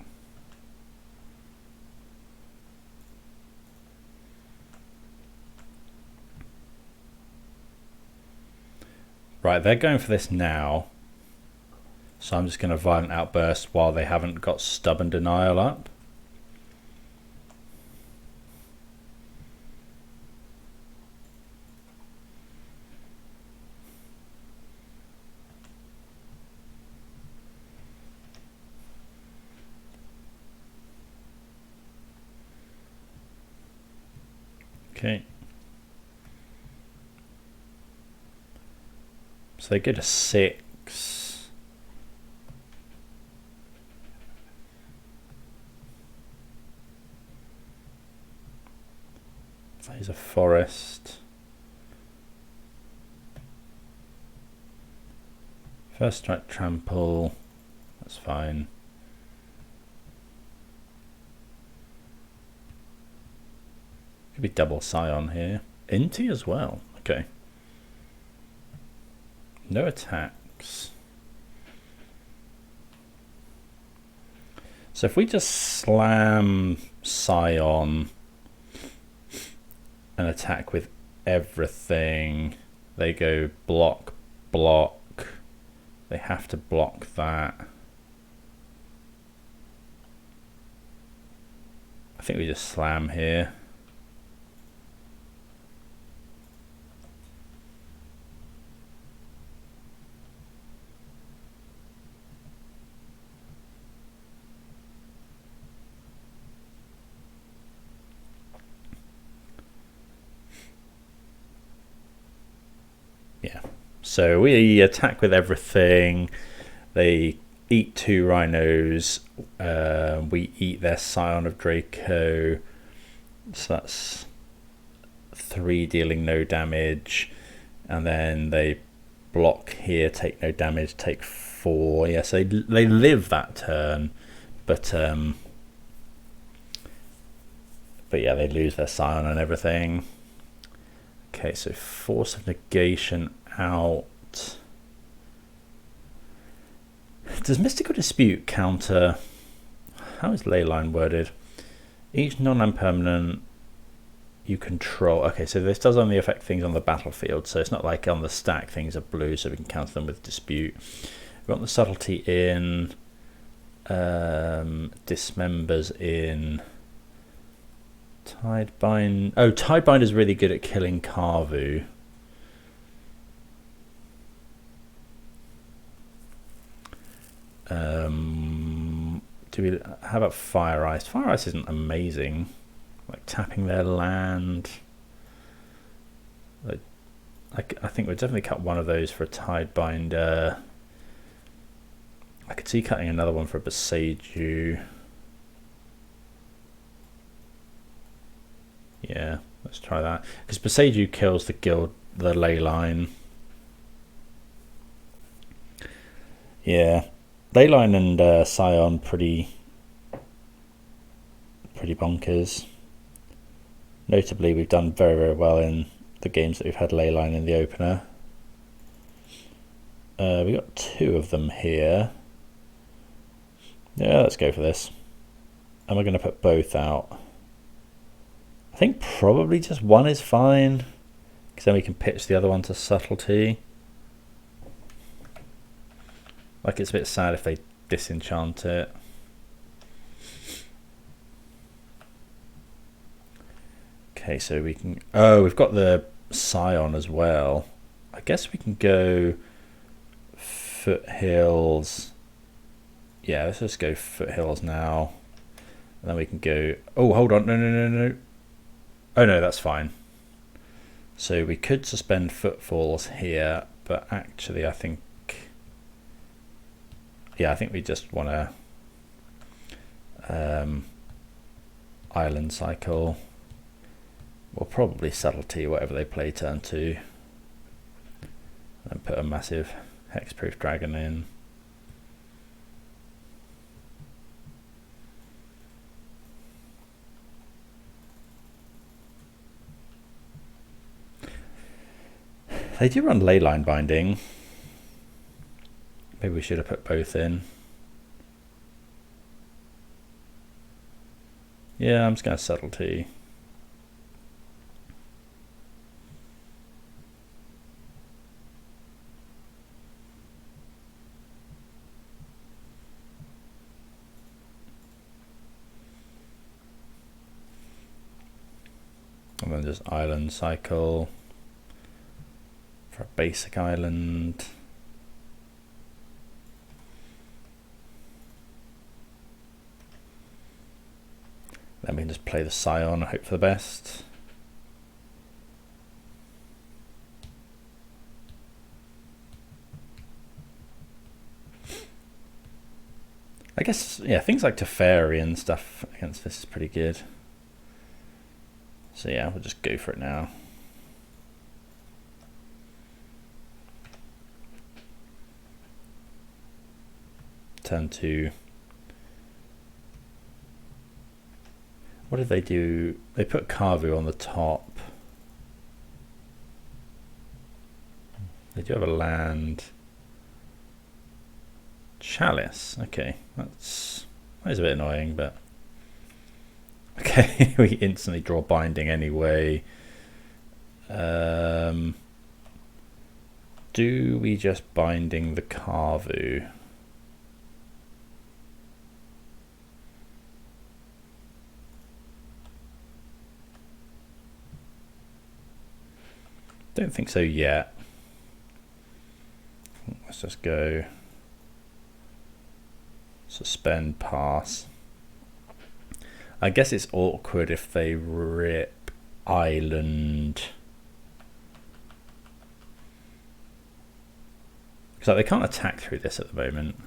Right, they're going for this now. So I'm just going to Violent Outburst while they haven't got Stubborn Denial up. Okay. So they go to 6. There's a forest. First strike trample. That's fine. Could be double Scion here. Inti as well. Okay. No attacks. So if we just slam Scion and attack with everything, they go block, block. They have to block that. I think we just slam here. Yeah, so we attack with everything. They eat 2 Rhinos. We eat their Scion of Draco. So that's 3 dealing no damage. And then they block here, take no damage, take 4. Yes, they live that turn. But yeah, they lose their Scion and everything. Okay, so Force of Negation out. Does Mystical Dispute counter? How is Leyline worded? Each non-land permanent you control. Okay, so this does only affect things on the battlefield, so it's not like on the stack things are blue, so we can counter them with Dispute. We want the Subtlety in, Dismembers in. Tidebind. Oh, Tidebind is really good at killing Carvu. How about Fire Ice? Fire Ice isn't amazing. Like tapping their land. Like, I think we'll definitely cut one of those for a Tidebinder. I could see cutting another one for a Boseiju. Yeah, let's try that. Because Boseiju kills the Leyline. Yeah, Leyline and Scion pretty bonkers. Notably, we've done very, very well in the games that we've had Leyline in the opener. We got 2 of them here. Yeah, let's go for this. Am I going to put both out? I think probably just one is fine, because then we can pitch the other one to Subtlety. Like, it's a bit sad if they disenchant it. Okay, so we can... Oh, we've got the Scion as well. I guess we can go Foothills. yeah, let's just go Foothills now. And then we can go, oh, hold on, no. Oh no, that's fine. So we could suspend Footfalls here, but actually I think, yeah, I think we just want to Island Cycle. We'll probably Subtlety, whatever they play turn 2. And put a massive Hexproof Dragon in. They do run Leyline Binding. Maybe we should have put both in. Yeah, I'm just going to Subtlety. And then just Island Cycle for a basic island. Then we can just play the Scion and hope for the best. I guess, yeah, things like Teferi and stuff against this is pretty good. So yeah, we'll just go for it now. Turn 2. What did they do? They put Carvu on the top. They do have a land. Chalice. Okay, that is a bit annoying, but okay, we instantly draw Binding anyway. Do we just Binding the Carvu? Don't think so yet. Let's just go suspend, pass. I guess it's awkward if they rip Island. Because they can't attack through this at the moment.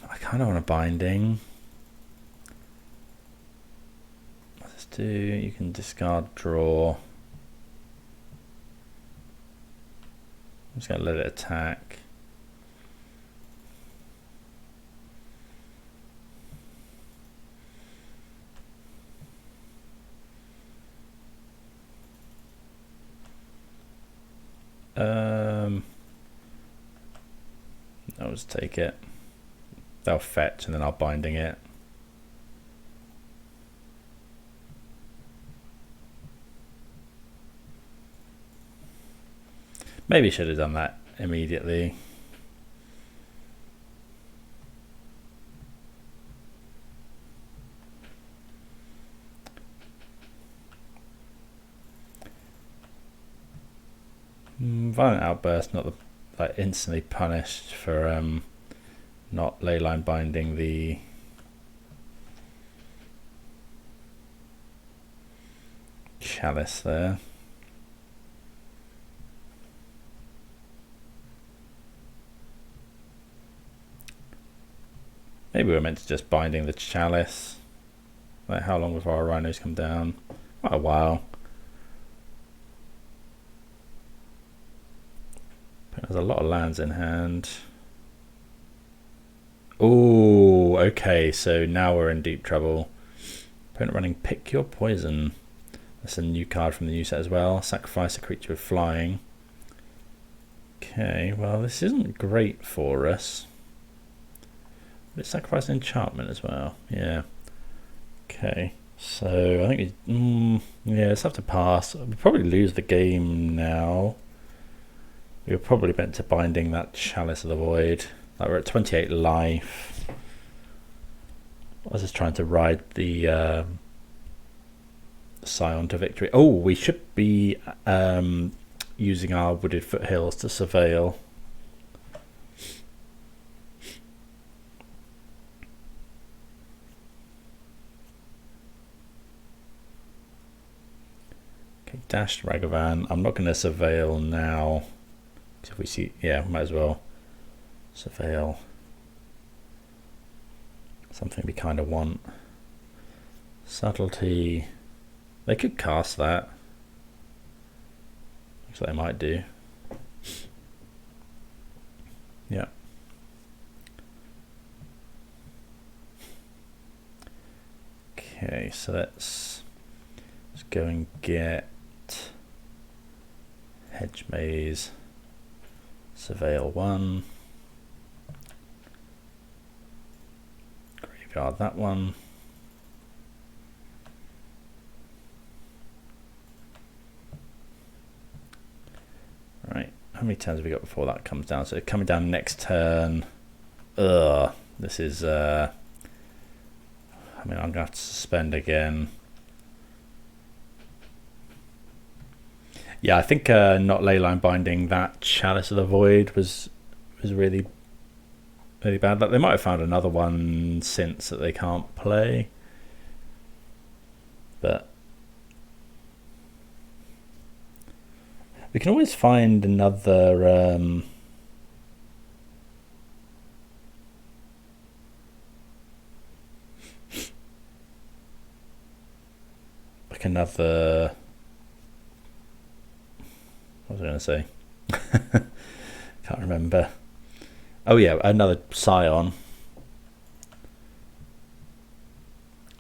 I kind of want a Binding. Let's do, you can discard, draw. I'm just going to let it attack. I'll just take it. They'll fetch and then I'll Binding it. Maybe should have done that immediately. Violent Outburst, not the, like, instantly punished for not Leyline Binding the Chalice there. Maybe we're meant to just Binding the Chalice. Like, how long before our Rhinos come down? Quite a while. There's a lot of lands in hand. Oh, okay, so now we're in deep trouble. Opponent running Pick Your Poison. That's a new card from the new set as well. Sacrifice a creature with flying. Okay, well, this isn't great for us. But sacrifice an enchantment as well. Yeah. Okay, so I think we, yeah, let's have to pass. We'll probably lose the game now. We were probably meant to Binding that Chalice of the Void. Like, we're at 28 life. I was just trying to ride the Scion to victory. Oh, we should be using our wooded foothills to surveil. Okay, dashed Ragavan. I'm not going to surveil now. If we see, yeah, might as well surveil something we kind of want. Subtlety. They could cast that. Looks like they might do. Yeah. Okay, so let's go and get Hedge Maze, Surveil 1, Graveyard that one. Right, how many turns have we got before that comes down? So coming down next turn. This is I mean, I'm gonna have to suspend again. Yeah, I think not Leyline binding that Chalice of the Void was really bad. Like, they might have found another one since that they can't play, but we can always find another like another, what was I going to say? Can't remember. Oh yeah, another Scion.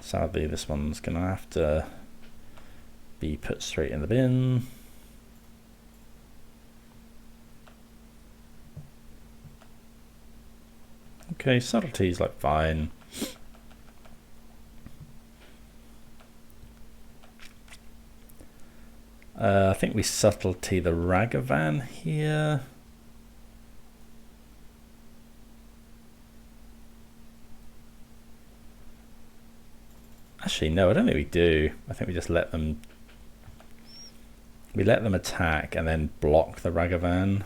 Sadly, this one's going to have to be put straight in the bin. Okay, subtlety's like fine. I think we subtlety the Ragavan here. Actually, no, I don't think we do. I think we just let them. We let them attack and then block the Ragavan.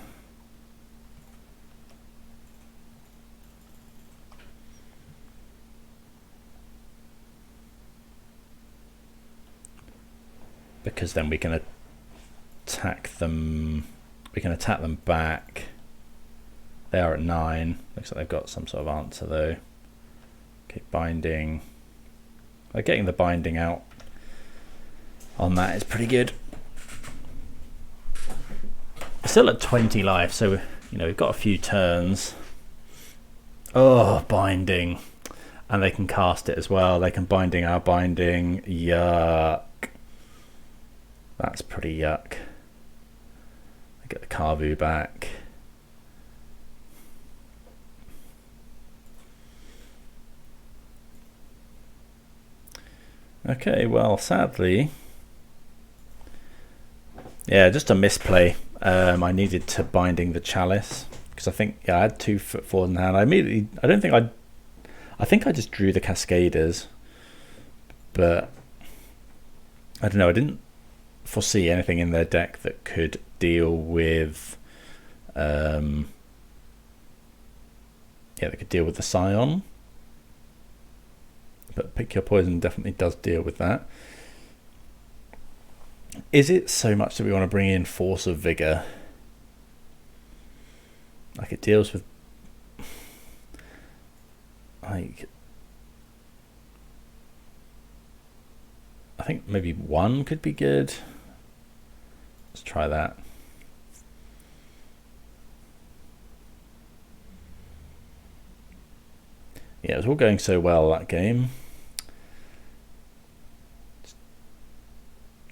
Because then we can attack them. We can attack them back. They are at 9. Looks like they've got some sort of answer though. Okay, binding. Getting the binding out on that is pretty good. Still at 20 life, so you know we've got a few turns. Oh, binding, and they can cast it as well. They can binding our binding. Yuck. That's pretty yuck. I get the Carvu back. Okay, well, sadly, yeah, just a misplay. I needed to binding the Chalice because I think I had 2 Footfalls in hand. I think I just drew the Cascaders, but I don't know. I didn't foresee anything in their deck that could deal with, yeah, they could deal with the Scion. But Pick Your Poison definitely does deal with that. Is it so much that we want to bring in Force of Vigor? Like, it deals with, like, I think maybe 1 could be good. Let's try that. Yeah, it was all going so well that game.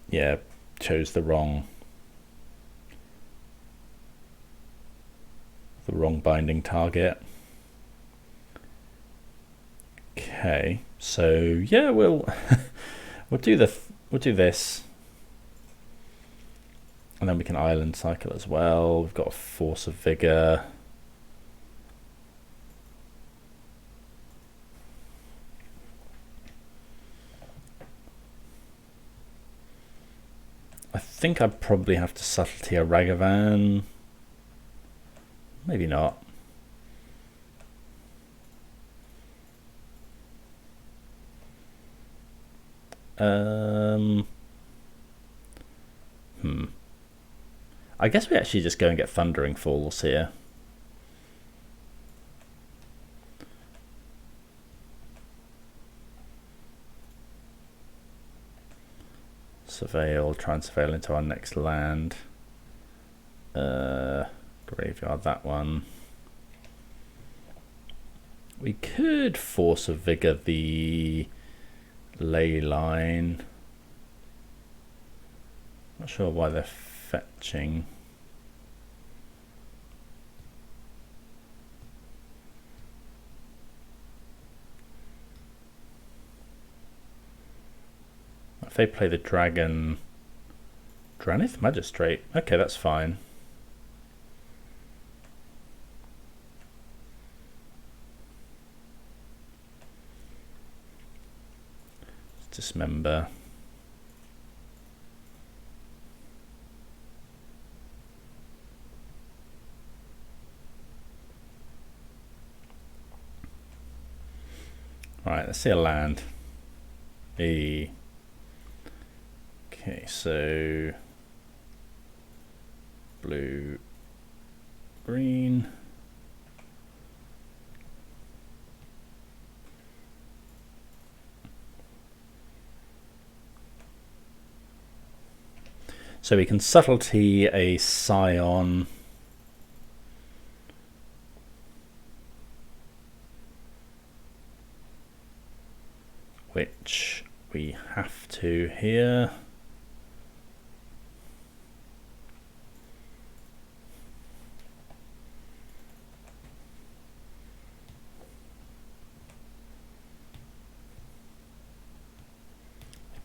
Yeah, chose the wrong binding target. Okay, so yeah, we'll do this, and then we can Island Cycle as well. We've got a Force of Vigor. I think I'd probably have to subtlety a Ragavan. Maybe not. I guess we actually just go and get Thundering Falls here. Surveil, try and surveil into our next land. Graveyard that one. We could Force of Vigor the Leyline. Not sure why they're fetching. If they play the Dragon Dranith Magistrate, okay, that's fine. Dismember. Alright, let's see a land. Okay, so blue, green. So we can subtlety a Scion. Which we have to here.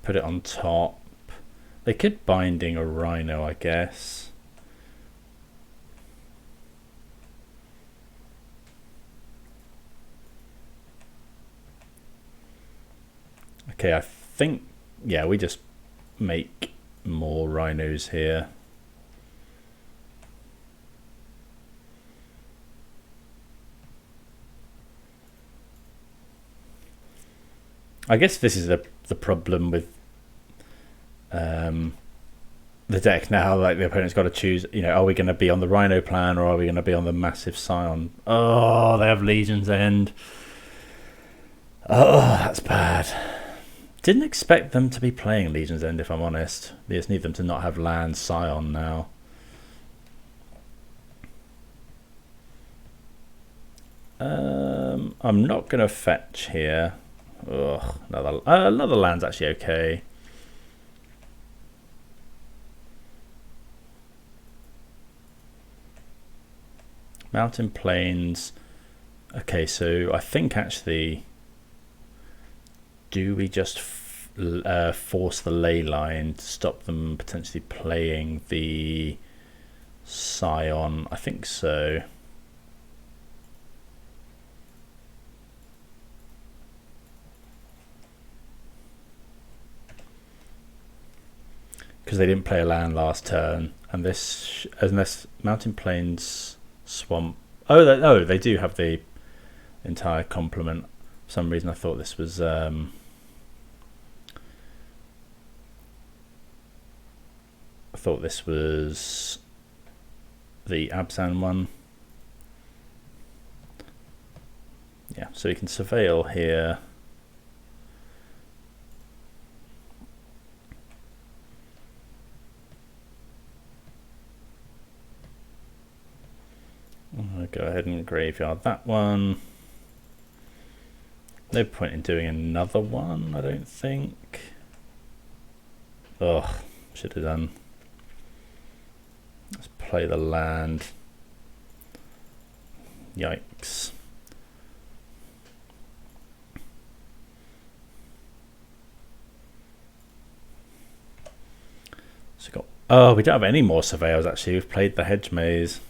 Put it on top. They could binding a Rhino, I guess. Okay, I think, yeah, we just make more Rhinos here. I guess this is the problem with the deck now. Like, the opponent's got to choose, you know, are we going to be on the Rhino plan or are we going to be on the massive Scion? Oh, they have Legion's End. Oh, that's bad. Didn't expect them to be playing Legion's End, if I'm honest. They just need them to not have land Scion now. I'm not going to fetch here. Ugh, another land's actually okay. Mountain Plains. Okay, so I think actually, do we just force the Leyline to stop them potentially playing the Scion? I think so. Because they didn't play a land last turn, and this, unless Mountain Plains Swamp. Oh, they do have the entire complement. For some reason, I thought this was. I thought this was the Abzan one. Yeah, so we can surveil here. I'll go ahead and graveyard that one. No point in doing another one, I don't think. Ugh, should have done. Let's play the land. Yikes. So got. Oh, we don't have any more surveyors actually. We've played the hedge maze.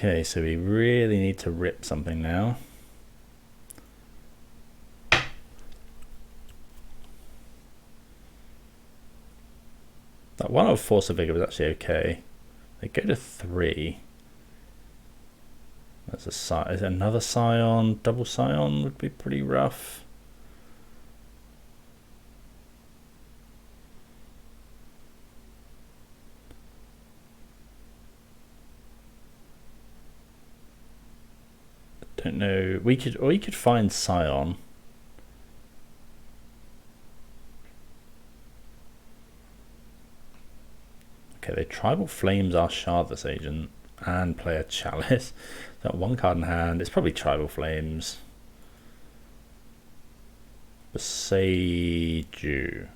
Okay, so we really need to rip something now. That one of Force of Vigor was actually okay. They go to 3. There's another Scion. Double Scion would be pretty rough. I don't know. We could find Scion. Okay, they Tribal Flames our Shardless Agent and play a Chalice. That one card in hand. It's probably Tribal Flames. Beseiju.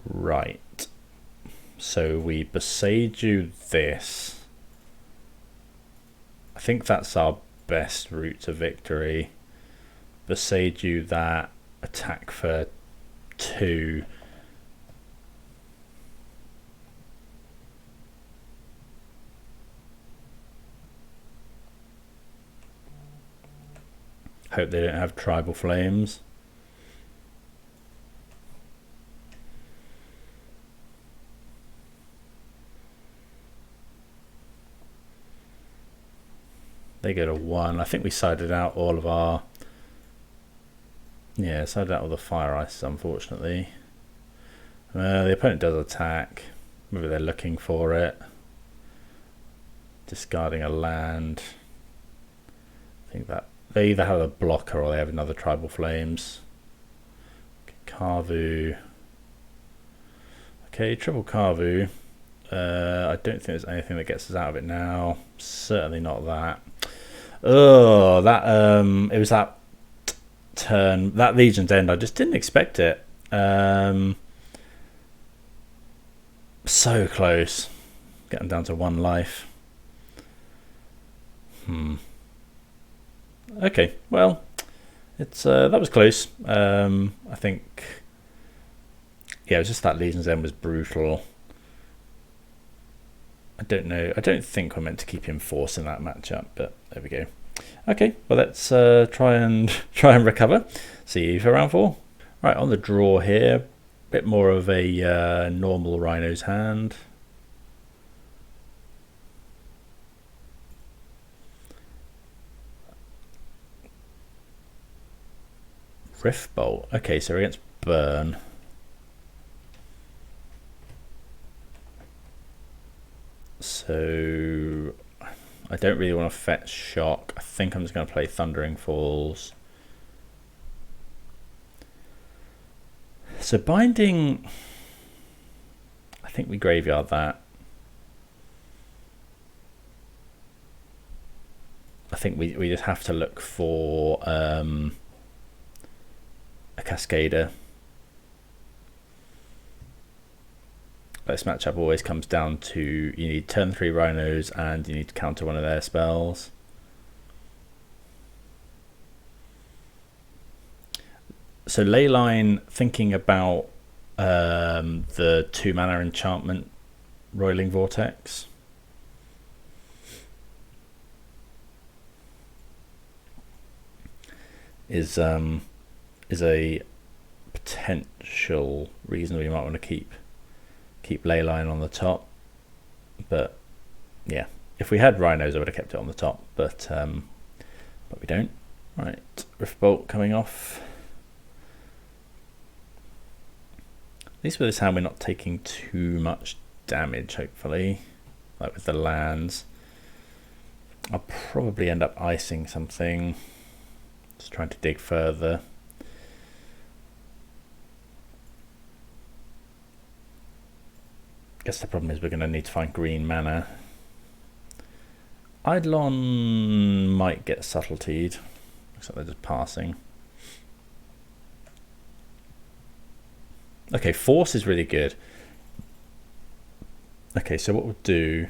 Right. So we Beseiju this. I think that's our best route to victory. Beseiju that, attack for 2. Hope they don't have Tribal Flames. They go to 1. I think we sided out all of our... Yeah, sided out all the Fire Ices, unfortunately. The opponent does attack. Maybe they're looking for it. Discarding a land. I think that they either have a blocker or they have another Tribal Flames. Carvu. Okay, triple Carvu. I don't think there's anything that gets us out of it now. Certainly not that. Oh, that it was that turn, that Legion's End. I just didn't expect it. So close. Getting down to 1 life. Okay, well, it's that was close. I think, yeah, it was just that Legion's End was brutal. I don't know. I don't think we're meant to keep him force in that matchup, but there we go. Okay, well, let's try and recover. See you for round 4. Right, on the draw here, bit more of a normal Rhino's hand. Rift Bolt. Okay, so we're against Burn. So I don't really want to fetch Shock. I think I'm just going to play Thundering Falls. So Binding, I think we graveyard that. I think we just have to look for a Cascader. This matchup always comes down to you need turn 3 Rhinos and you need to counter one of their spells. So Leyline, thinking about the 2 mana enchantment Roiling Vortex. Is a potential reason we might want to keep Leyline on the top, but yeah, if we had Rhinos I would have kept it on the top, but we don't. Right, Rift Bolt coming off. At least with this hand we're not taking too much damage, hopefully, like with the lands. I'll probably end up icing something, just trying to dig further. Guess the problem is we're going to need to find green mana. Eidolon might get subtletied. Looks like they're just passing. Okay, Force is really good. Okay, so what we'll do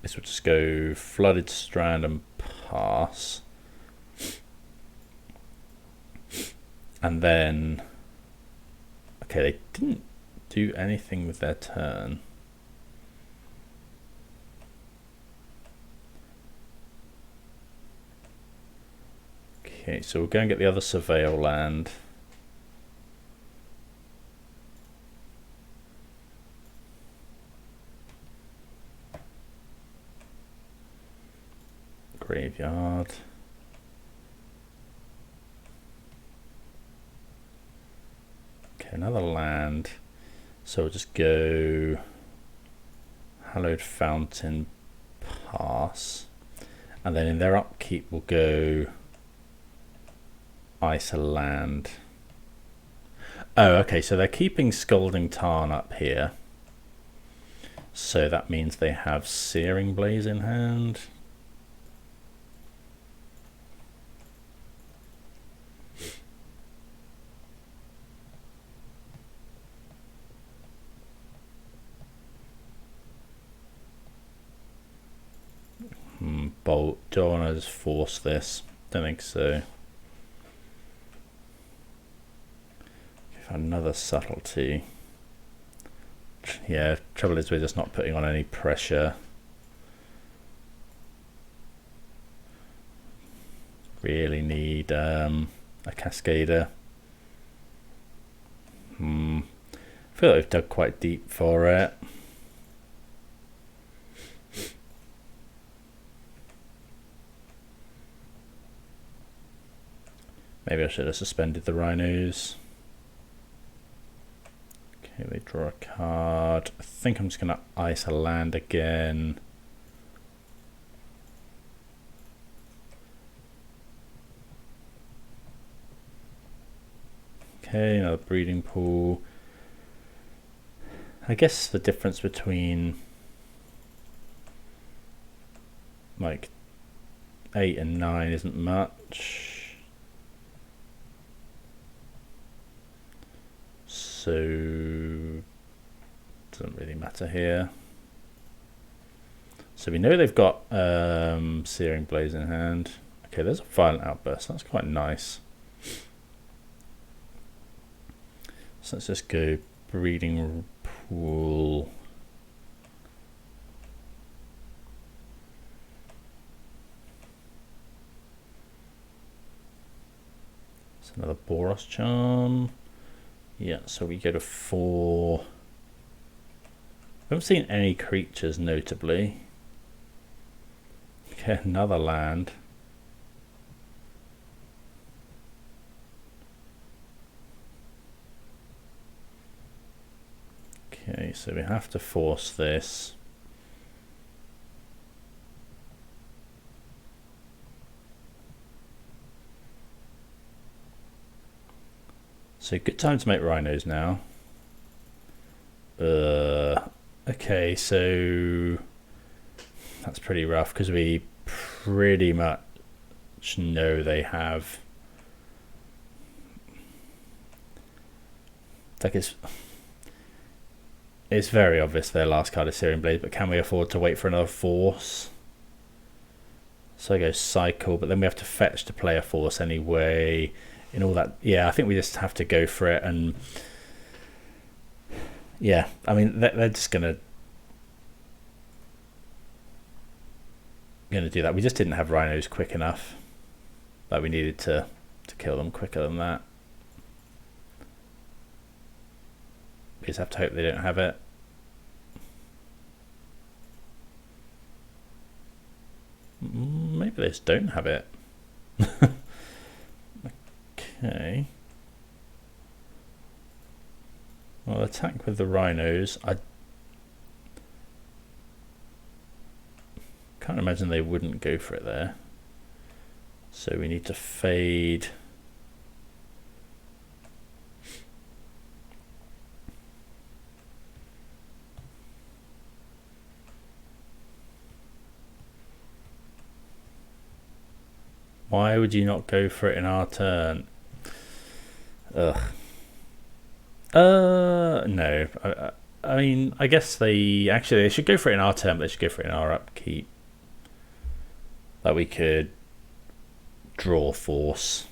is we'll just go Flooded Strand and pass. And then Okay, they didn't do anything with their turn. Okay, so we'll go and get the other Surveil land. Graveyard. Okay, another land. So we'll just go Hallowed Fountain, pass. And then in their upkeep we'll go Ice a land. Oh, okay, so they're keeping Scalding Tarn up here. So that means they have Searing Blaze in hand. Bolt. Do I want to just force this? Don't think so. Another subtlety. Yeah, trouble is we're just not putting on any pressure. Really need a Cascader. I feel like we've dug quite deep for it. Maybe I should have suspended the Rhinos. Okay, they draw a card. I think I'm just going to ice a land again. Okay, another breeding pool. I guess the difference between like 8 and 9 isn't much. So doesn't really matter here. So we know they've got Searing Blaze in hand. Okay, there's a Violent Outburst. That's quite nice. So let's just go breeding pool. It's another Boros Charm. Yeah, so we go to 4. We haven't seen any creatures notably. Okay, another land. Okay, so we have to force this. So good time to make Rhinos now. Okay, so that's pretty rough because we pretty much know they have. Like it's very obvious their last card is Searing Blade, but can we afford to wait for another force? So I go cycle, but then we have to fetch to play a force anyway. In all that, yeah, I think we just have to go for it, and yeah, I mean they're just gonna do that. We just didn't have Rhinos quick enough. Like we needed to kill them quicker than that. We just have to hope they don't have it. Maybe they just don't have it. Okay. Well, attack with the Rhinos. I can't imagine they wouldn't go for it there. So we need to fade. Why would you not go for it in our turn? Ugh. No. I mean, I guess they should go for it in our turn, but they should go for it in our upkeep. Like we could draw force.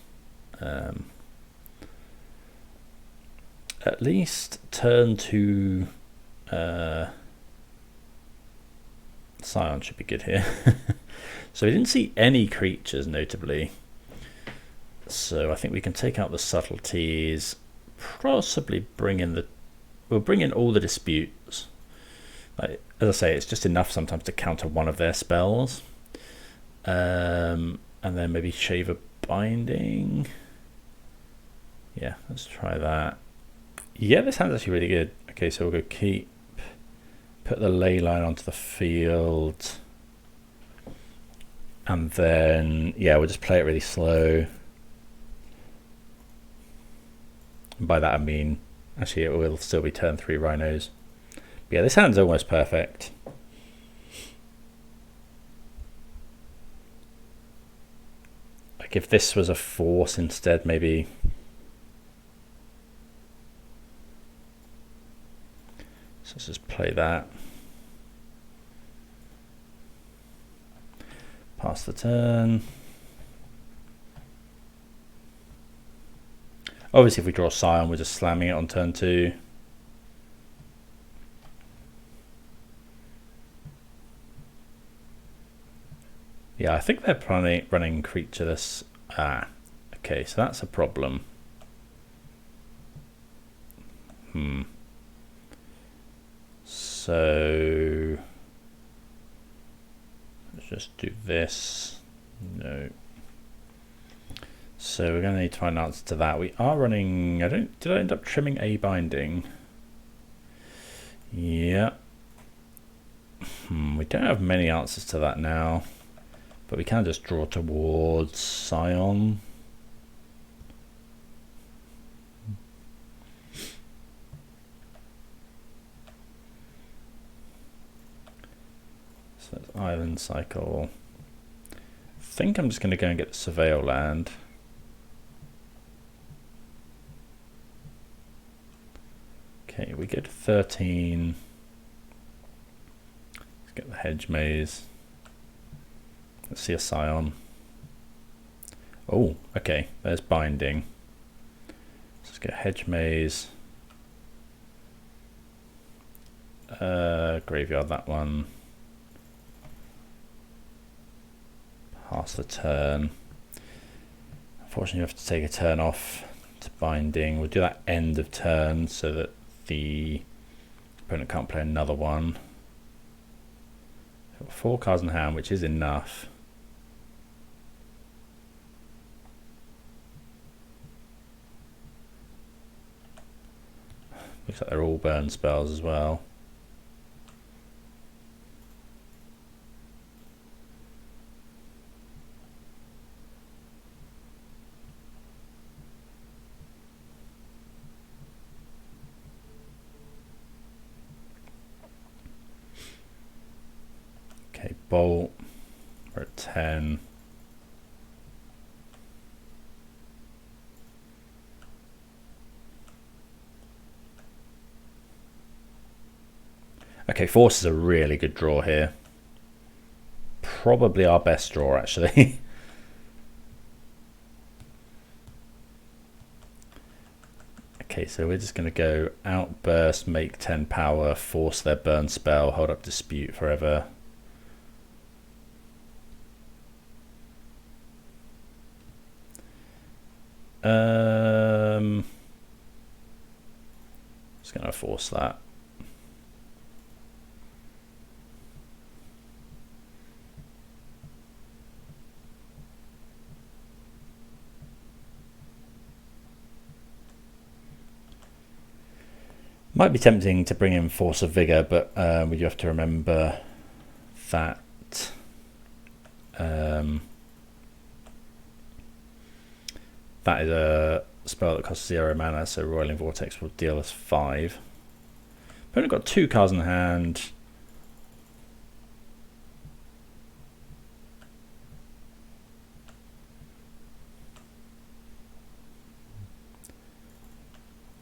at least turn to Scion should be good here. So we didn't see any creatures notably. So I think we can take out the subtleties, possibly bring in we'll bring in all the disputes. Like, as I say, it's just enough sometimes to counter one of their spells. And then maybe Shaver Binding. Yeah, let's try that. Yeah, this hand's actually really good. Okay, so we'll go keep, put the Leyline onto the field. And then, yeah, we'll just play it really slow. And by that I mean, actually it will still be turn 3 Rhinos. But yeah, this hand's almost perfect. Like if this was a force instead, maybe. So let's just play that. Pass the turn. Obviously if we draw Scion, we're just slamming it on turn 2. Yeah, I think they're running creatureless. Ah, okay, so that's a problem. So let's just do this. No. So we're going to need to find an answer to that. We are running. Did I end up trimming a binding? Yeah. We don't have many answers to that now. But we can just draw towards Scion. So that's Island Cycle. I think I'm just going to go and get the Surveil land. Okay, we get 13. Let's get the Hedge Maze. Let's see a Scion. Oh, okay, there's binding. Let's get Hedge Maze. Graveyard that one. Pass the turn. Unfortunately, you have to take a turn off to binding. We'll do that end of turn so that the opponent can't play another one. 4 cards in hand, which is enough. Looks like they're all burn spells as well. Okay, bolt. We're at 10. Okay, force is a really good draw here. Probably our best draw, actually. Okay, so we're just going to go outburst, make 10 power, force their burn spell, hold up dispute forever. Just going to force that. Might be tempting to bring in Force of Vigor, but we do have to remember that that is a spell that costs 0 mana, so Roiling Vortex will deal us 5. Opponent got 2 cards in hand.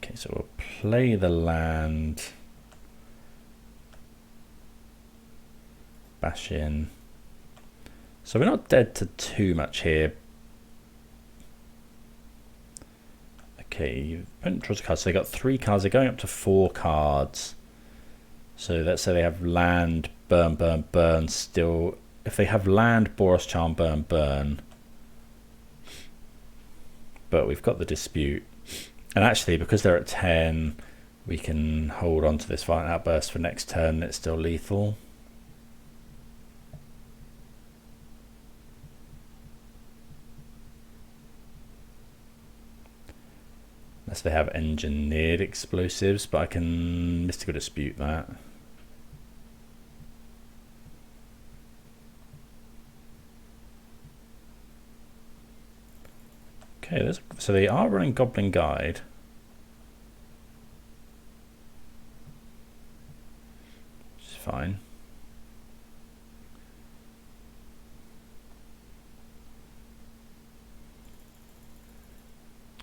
Okay, so we'll play the land. Bash in. So we're not dead to too much here. Okay, opponent draws a card, so they got 3 cards. They're going up to 4 cards. So let's say they have land, burn, burn, burn still. If they have land, Boros Charm, burn, burn. But we've got the dispute. And actually, because they're at 10, we can hold on to this Violent Outburst for next turn. It's still lethal. Unless they have engineered explosives, but I can Mystical Dispute that. Okay, so they are running Goblin Guide. Which is fine.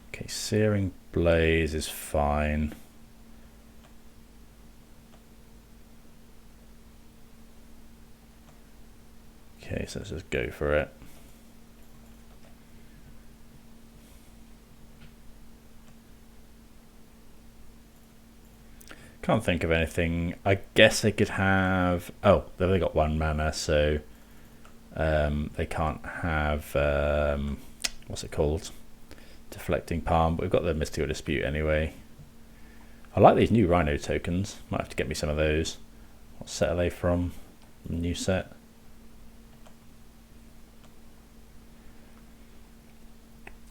Okay, Searing Blaze is fine. Okay, so let's just go for it. Can't think of anything. I guess they could have... Oh, they've only got 1 mana, so they can't have... what's it called? Deflecting Palm, but we've got the Mystical Dispute anyway. I like these new Rhino tokens. Might have to get me some of those. What set are they from? New set.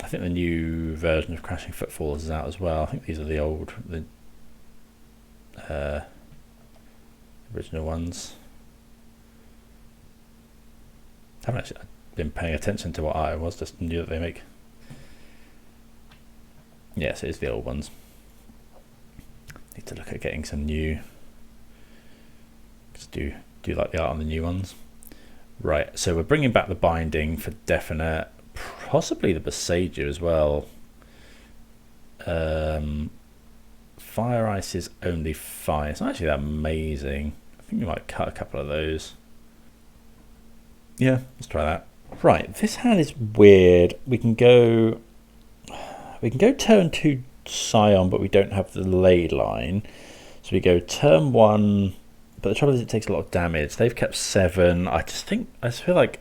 I think the new version of Crashing Footfalls is out as well. I think these are the old... original ones. Haven't actually been paying attention to what I was, just knew that they make. Yes, it is the old ones. Need to look at getting some new. Just do like the art on the new ones. Right, so we're bringing back the binding for definite, possibly the Besieger as well. Fire Ice is only 5. It's not actually that amazing. I think we might cut a couple of those. Yeah, let's try that. Right, this hand is weird. We can go turn 2 Scion, but we don't have the Leyline. So we go turn 1, but the trouble is it takes a lot of damage. They've kept 7. I just feel like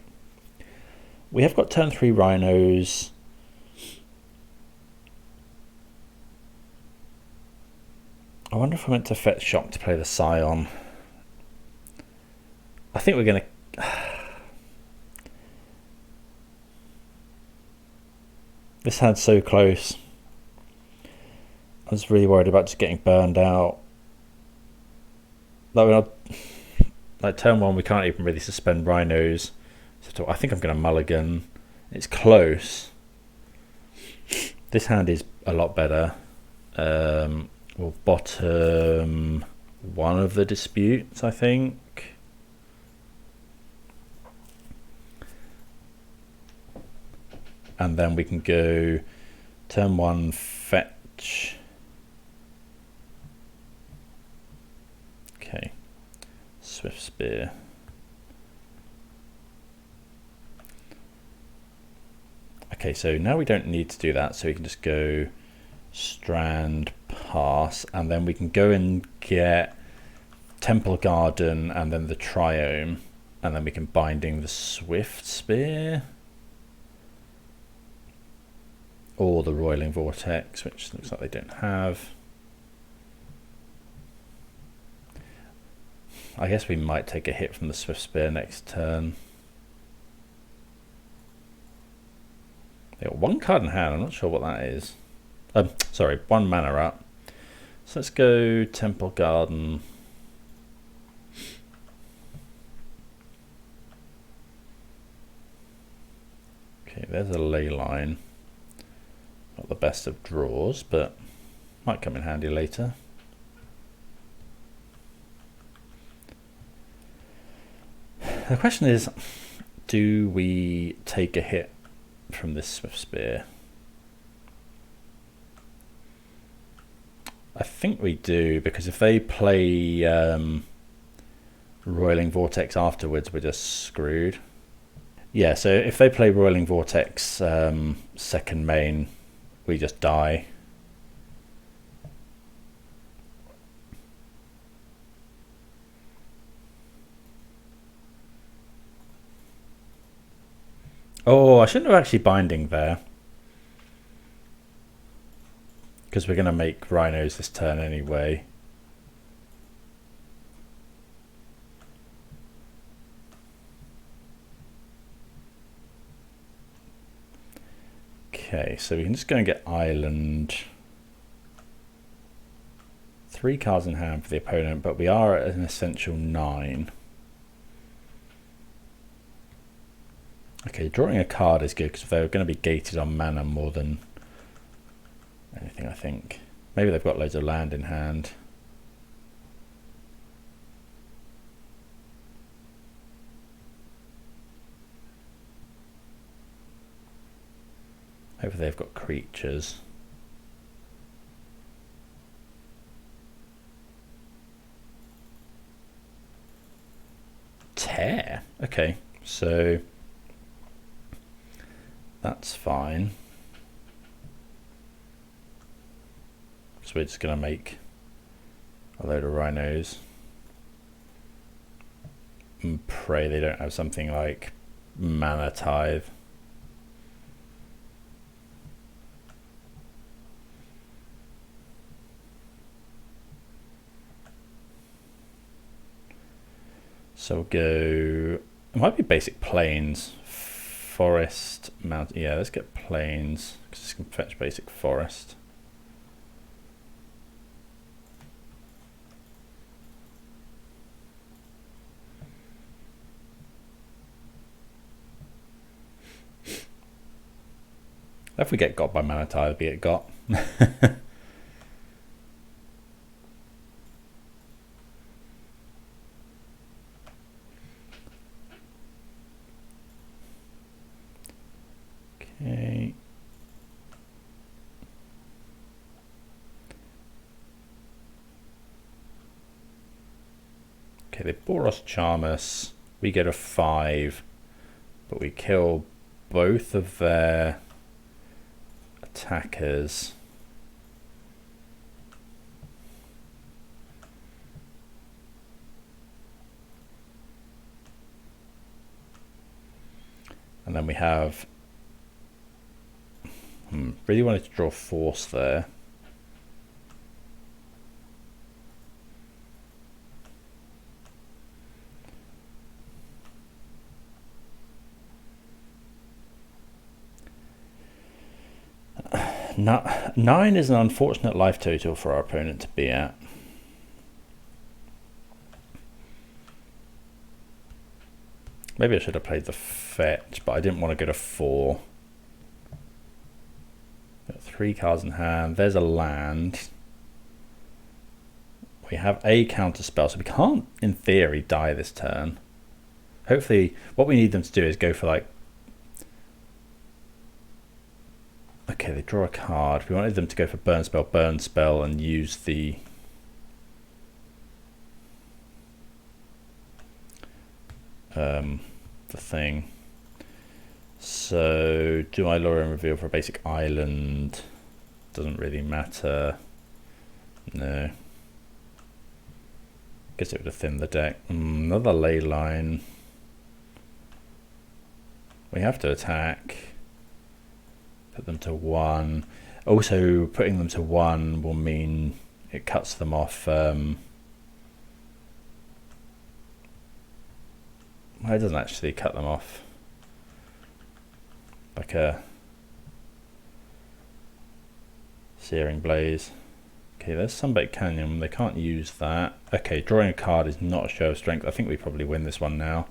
we have got turn 3 Rhinos. I wonder if I meant to fetch Shock to play the Scion. I think we're going to... This hand's so close. I was really worried about just getting burned out. Like turn 1, we can't even really suspend Rhinos. So I think I'm going to mulligan. It's close. This hand is a lot better. We'll bottom 1 of the disputes, I think. And then we can go turn 1 fetch. Okay, Swift Spear. Okay, so now we don't need to do that, so we can just go Strand, pass, and then we can go and get Temple Garden and then the Triome, and then we can binding the Swift Spear or the Roiling Vortex, which looks like they don't have. I guess we might take a hit from the Swift Spear next turn. They got 1 card in hand. I'm not sure what that is. Sorry, 1 mana up. So let's go Temple Garden. Okay, there's a Leyline. Not the best of draws, but might come in handy later. The question is, do we take a hit from this Swift Spear? I think we do, because if they play Roiling Vortex afterwards, we're just screwed. Yeah, so if they play Roiling Vortex second main, we just die. Oh, I shouldn't have actually binding there. Because we're going to make Rhinos this turn anyway. Okay, so we can just go and get Island. 3 cards in hand for the opponent, but we are at an essential 9. Okay, drawing a card is good because they're going to be gated on mana more than anything, I think. Maybe they've got loads of land in hand. Hopefully they've got creatures. Tear. Okay, so that's fine. So we're just going to make a load of Rhinos and pray they don't have something like Mana Tithe. So we'll go, it might be basic plains, forest, mountain. Yeah, let's get plains because this can fetch basic forest. If we get got by Mana Tithe, be it got. Okay. Okay, they Boros charm us. We get a 5, but we kill both of their attackers. And then we have really wanted to draw force there. Nine is an unfortunate life total for our opponent to be at. Maybe I should have played the fetch, but I didn't want to go to 4. Got 3 cards in hand. There's a land. We have a counter spell, so we can't, in theory, die this turn. Hopefully, what we need them to do is go for like... Okay, they draw a card. We wanted them to go for burn spell, and use the... the thing. So, do I lure and reveal for a basic island? Doesn't really matter. No. Guess it would have thinned the deck. Another Leyline. We have to attack. Put them to 1. Also, putting them to 1 will mean it cuts them off. Well, it doesn't actually cut them off. Like a Searing Blaze. Okay, there's Sunbaked Canyon. They can't use that. Okay, drawing a card is not a show of strength. I think we probably win this one now.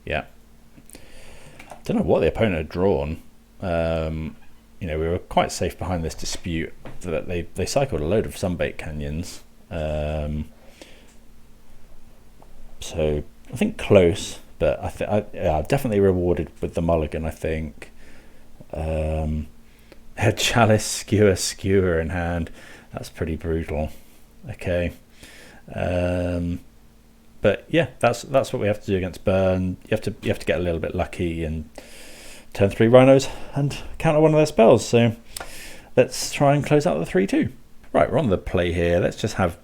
Yeah. Don't know what the opponent had drawn. You know, we were quite safe behind this dispute. That they cycled a load of Sunbaked Canyons. So I think close, but I definitely rewarded with the mulligan. I think. Had Chalice, Skewer in hand. That's pretty brutal. Okay. But yeah, that's what we have to do against Burn. You have to get a little bit lucky and turn 3 Rhinos and counter one of their spells. So let's try and close out the 3-2. Right, we're on the play here. Let's just have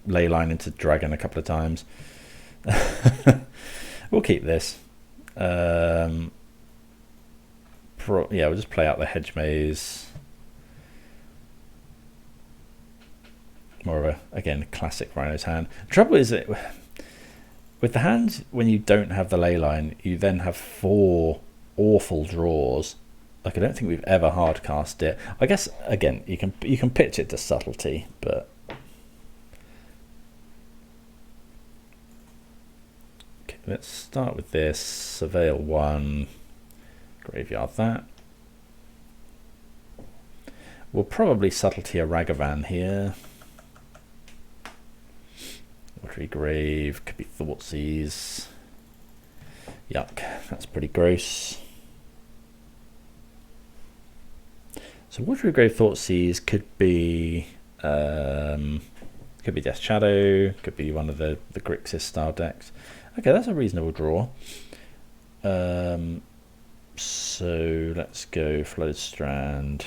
Leyline into Dragon a couple of times. We'll keep this. Yeah, we'll just play out the hedge maze. More of a, again, classic Rhinos hand. The trouble is that with the hand, when you don't have the ley line, you then have 4 awful draws. Like, I don't think we've ever hard cast it. I guess, again, you can pitch it to subtlety, but okay, let's start with this. Surveil 1, graveyard that. We'll probably subtlety a Ragavan here. Watery Grave, could be Thoughtseize. Yuck, that's pretty gross. So Watery Grave, Thoughtseize could be Death Shadow, could be one of the Grixis style decks. Okay, that's a reasonable draw. So let's go Flooded Strand,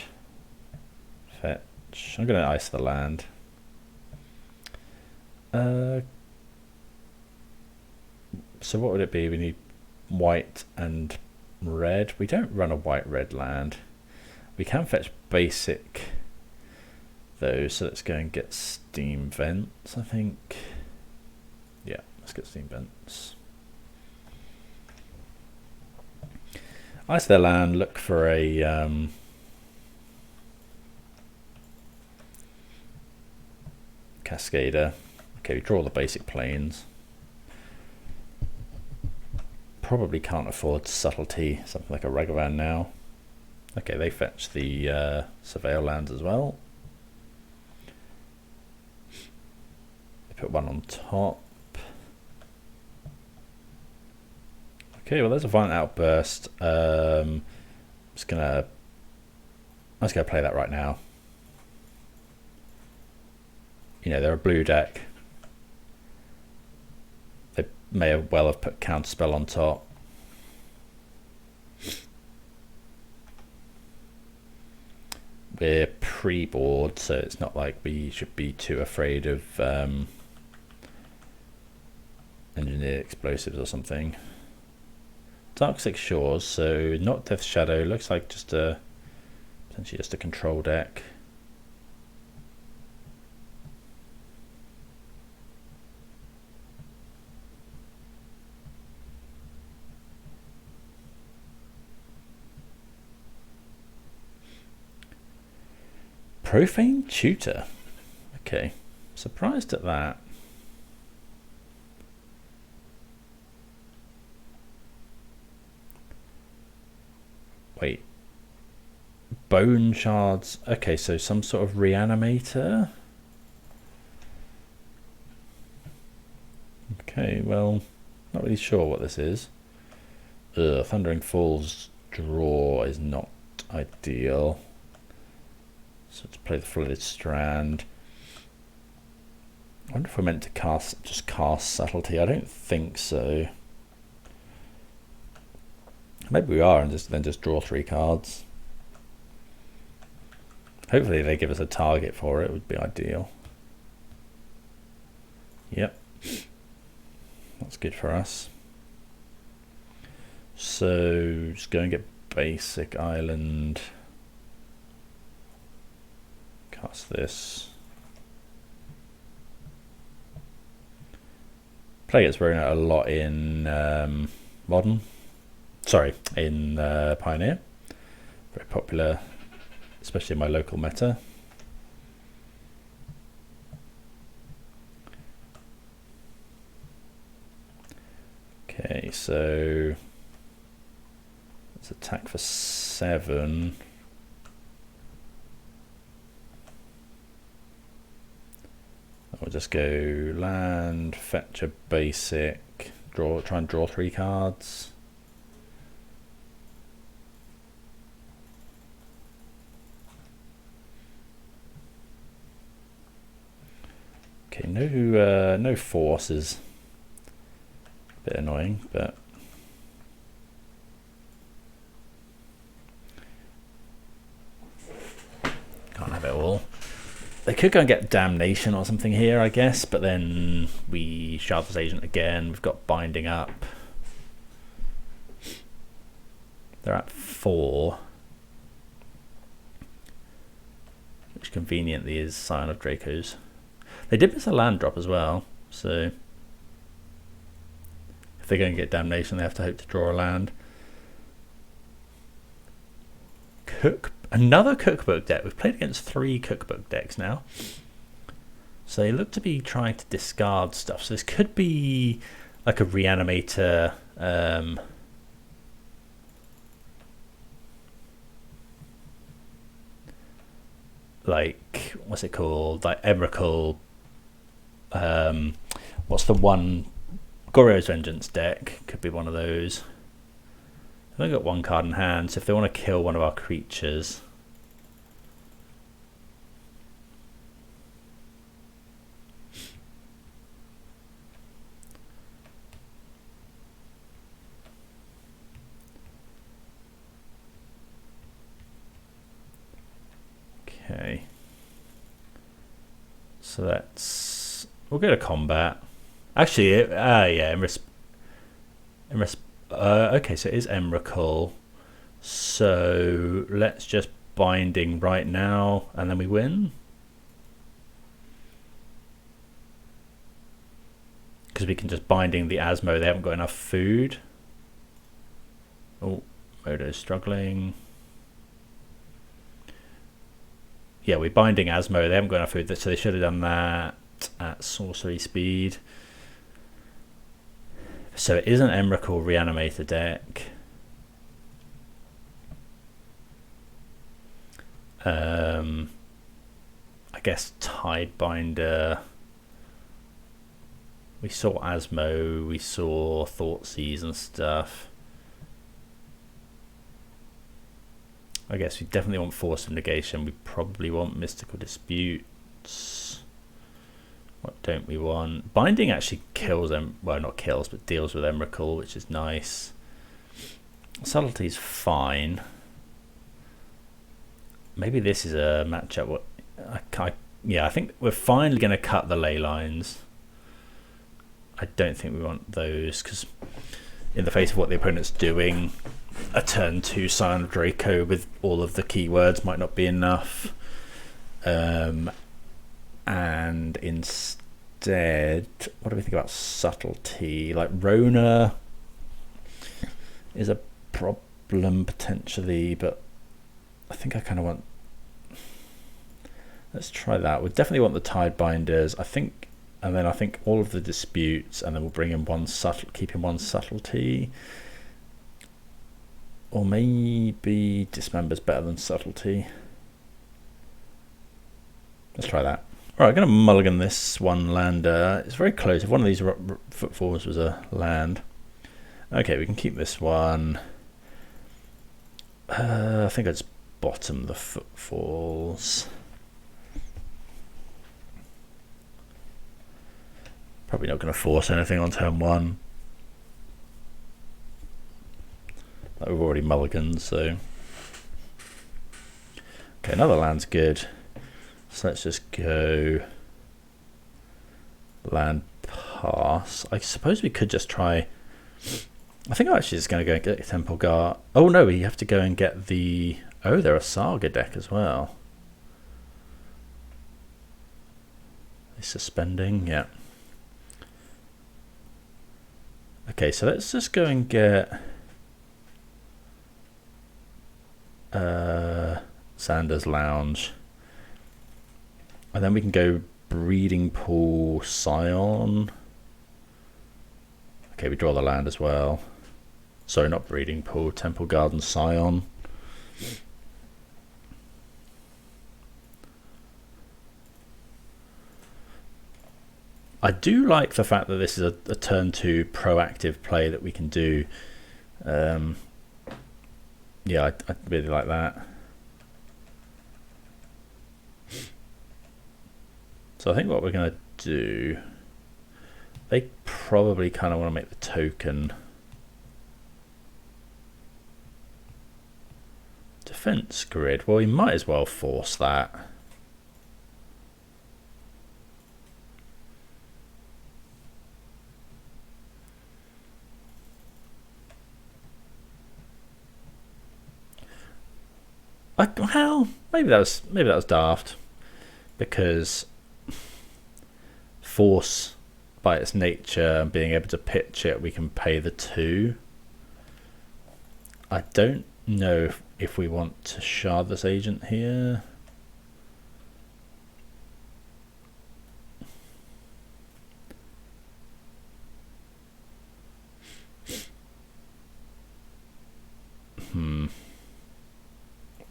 fetch. I'm going to ice the land. So what would it be? We need white and red. We don't run a white-red land. We can fetch basic though, so let's go and get Steam Vents, I think. Yeah, let's get Steam Vents. Ice their land, look for a Cascader. Okay, we draw the basic planes. Probably can't afford subtlety, something like a Ragavan now. Okay, they fetch the Surveil lands as well. They put one on top. Okay, well there's a Violent Outburst. I'm just gonna play that right now. You know, they're a blue deck. They may well have put Counterspell on top. We're pre-board, so it's not like we should be too afraid of engineered explosives or something. Dark-Six Shores, so not Death Shadow. Looks like just essentially just a control deck. Profane Tutor. Okay, surprised at that. Wait. Bone Shards. Okay, so some sort of reanimator. Okay, well, not really sure what this is. Thundering Falls draw is not ideal. So let's play the Flooded Strand. I wonder if we're meant to just cast Subtlety. I don't think so. Maybe we are, and then just draw 3 cards. Hopefully they give us a target for it, would be ideal. Yep. That's good for us. So just go and get basic island. Cast this. Play gets thrown out a lot in Modern. Sorry, in Pioneer. Very popular, especially in my local meta. Okay, so let's attack for 7. We'll just go land, fetch a basic, try and draw 3 cards. Okay, no forces. A bit annoying, but can't have it all. They could go and get Damnation or something here, I guess, but then we Shardless Agent again. We've got Binding Up. They're at 4. Which conveniently is Scion of Dracos. They did miss a land drop as well, so if they're going to get Damnation, they have to hope to draw a land. Another Cookbook deck. We've played against 3 Cookbook decks now. So they look to be trying to discard stuff. So this could be like a Reanimator. Like, what's it called? Like Emrakul. What's the one? Goryo's Vengeance deck. Could be one of those. They've got 1 card in hand, so if they want to kill one of our creatures. Okay. So we'll go to combat. Actually, yeah, okay, so it is Emrakul. So let's just binding right now, and then we win. Because we can just binding the Asmo. They haven't got enough food. Oh, Modo's struggling. Yeah, we're binding Asmo. They haven't got enough food, so they should have done that at sorcery speed. So it is an Emrakul Reanimator deck. I guess Tidebinder. We saw Asmo, we saw Thoughtseize and stuff. I guess we definitely want Force of Negation. We probably want Mystical Disputes. What don't we want? Binding actually kills them. Well, not kills, but deals with Emrakul, which is nice. Subtlety's fine. Maybe this is a matchup. Yeah, I think we're finally going to cut the ley lines. I don't think we want those, because in the face of what the opponent's doing, a turn 2 Scion of Draco with all of the keywords might not be enough. And instead, what do we think about subtlety? Like Rona is a problem potentially, but I think I kind of want. Let's try that. We definitely want the Tidebinders, I think, and then I think all of the disputes, and then we'll bring in keep in 1 subtlety, or maybe Dismember's better than subtlety. Let's try that. All right, I'm going to mulligan this 1 lander. It's very close. If one of these Footfalls was a land. Okay, we can keep this one. I think I'd just bottom the Footfalls. Probably not going to force anything on turn 1. Like we've already mulliganed, so. Okay, another land's good. So let's just go land pass. I suppose we could just try. I think I'm actually just going to go and get Temple Guard. Oh no, we have to go and get the. Oh, they're a Saga deck as well. They're suspending, yeah. Okay, so let's just go and get Sanders Lounge. And then we can go Breeding Pool, Scion. Okay, we draw the land as well. Sorry, not Breeding Pool, Temple Garden, Scion. I do like the fact that this is a turn 2 proactive play that we can do. Yeah, I really like that. So I think what we're going to do, they probably kind of want to make the token defense grid. Well, we might as well force that. Well, maybe that was daft, because force, by its nature and being able to pitch it, we can pay the 2. I don't know if we want to shard this agent here.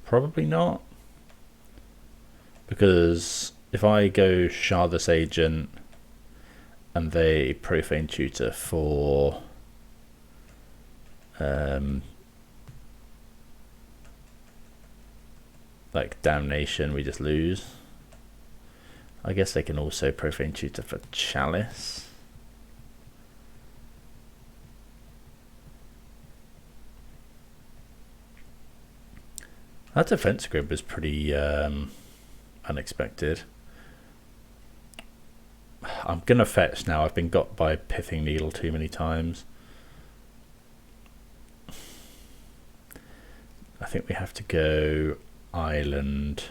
Probably not, because if I go shard this agent and they profane tutor for like damnation, we just lose. I guess they can also profane tutor for chalice. That defense grid was pretty unexpected. I'm gonna fetch now. I've been got by Pithing Needle too many times. I think we have to go island.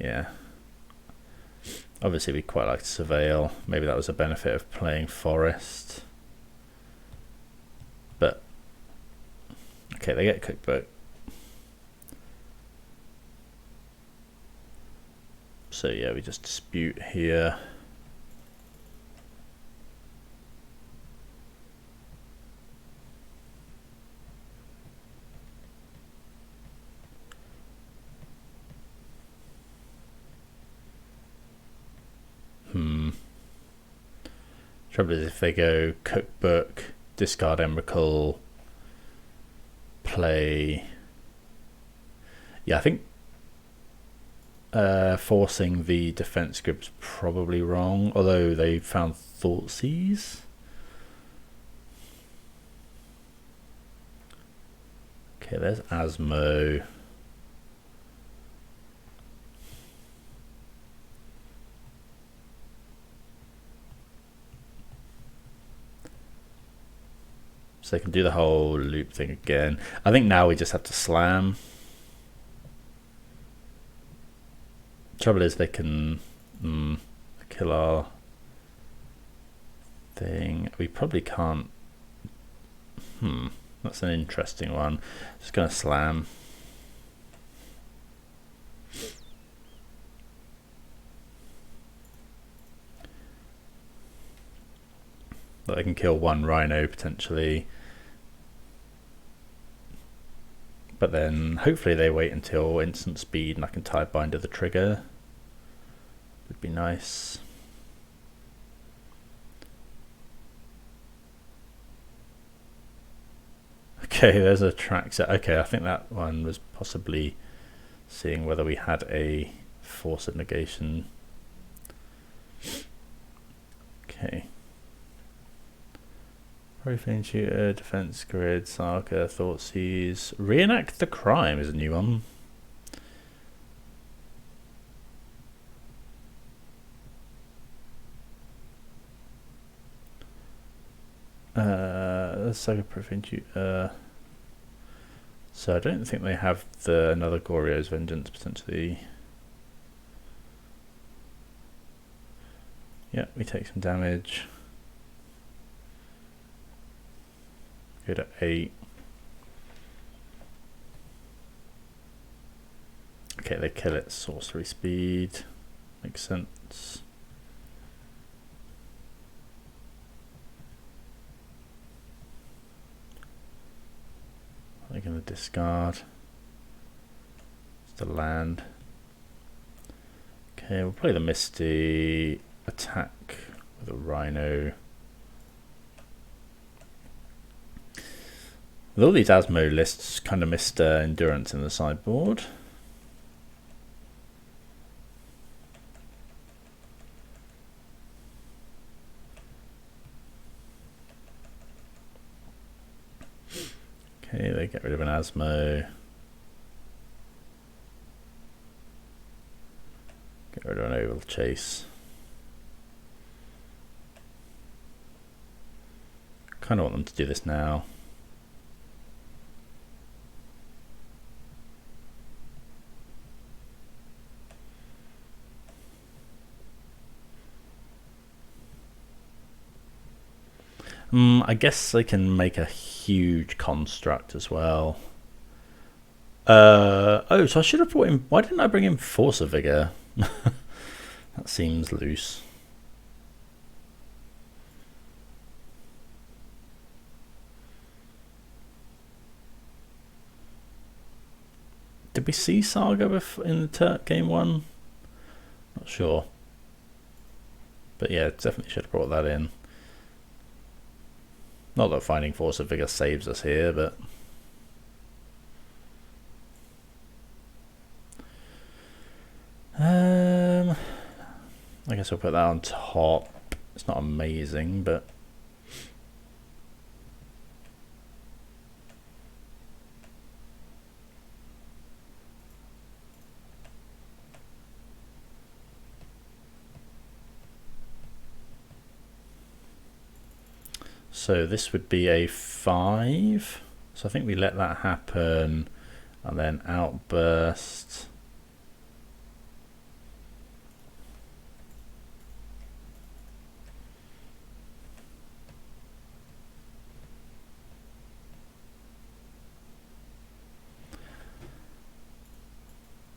Yeah. Obviously we quite like to surveil. Maybe that was a benefit of playing forest. But okay, they get cookbook. So yeah, we just dispute here. Trouble is, if they go cookbook, discard Emrakul, play... Yeah, I think forcing the defense grip's probably wrong, although they found Thoughtseize. Okay, there's Asmo. So they can do the whole loop thing again. I think now we just have to slam. Trouble is, they can kill our thing. We probably can't. That's an interesting one. Just gonna slam. But they can kill one Rhino potentially. But then hopefully they wait until instant speed and I can tie bind to the trigger. Would be nice. Okay, there's a track set. Okay, I think that one was possibly seeing whether we had a force of negation. Okay. Profane Shooter, Defense Grid, Saga, Thoughtseize. Reenact the Crime is a new one. Saga Profane Shooter. So I don't think they have the another Goryo's Vengeance potentially. Yeah, we take some damage. Go to 8. Okay, they kill it. Sorcery speed. Makes sense. They're going to discard. It's the land. Okay, we'll play the Misty. Attack with a Rhino. With all these Asmo lists, kind of missed Endurance in the sideboard. Okay, they get rid of an Asmo. Get rid of an Oval Chase. Kind of want them to do this now. I guess they can make a huge construct as well. Oh, so I should have brought in... Why didn't I bring in Force of Vigor? That seems loose. Did we see Saga in the Turk game 1? Not sure. But yeah, definitely should have brought that in. Not that finding Force of Vigor saves us here, but... I guess we'll put that on top. It's not amazing, but... So this would be a 5. So I think we let that happen, and then Outburst.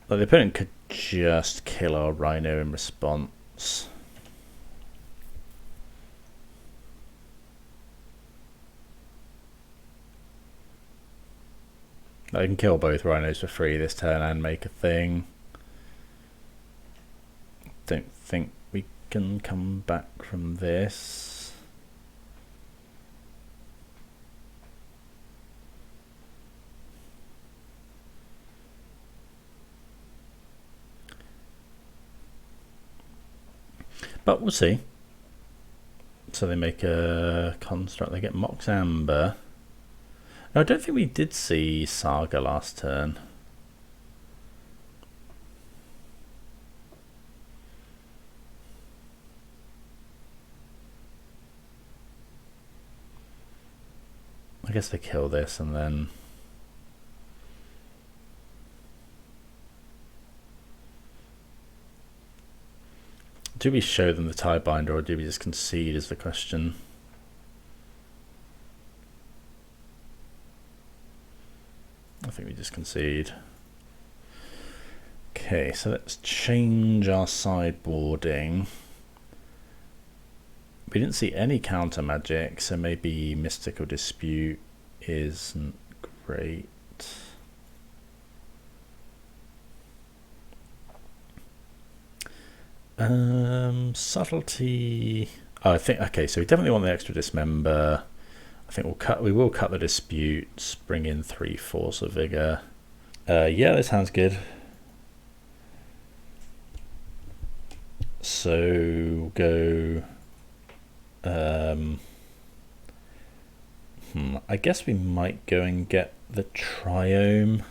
Like the opponent could just kill our Rhino in response. I can kill both Rhinos for free this turn and make a thing. Don't think we can come back from this. But we'll see. So they make a construct, they get Mox Amber. No, I don't think we did see Saga last turn. I guess they kill this and then... Do we show them the tie binder or do we just concede is the question. I think we just concede. Okay, so let's change our sideboarding. We didn't see any counter magic, so maybe Mystical Dispute isn't great. Subtlety. Oh, I think okay. So we definitely want the extra Dismember. I think we will cut the disputes. Bring in 3 Force of Vigor. Yeah, this sounds good. So go. I guess we might go and get the Triome.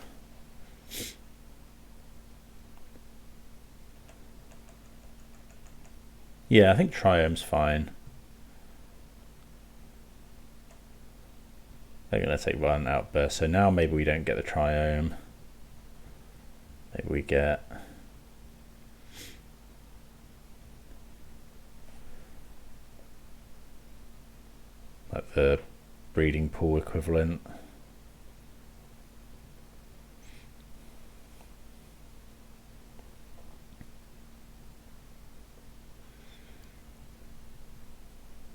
Yeah, I think Triome's fine. They're going to take 1 Outburst. So now maybe we don't get the Triome. Maybe we get... like the breeding pool equivalent.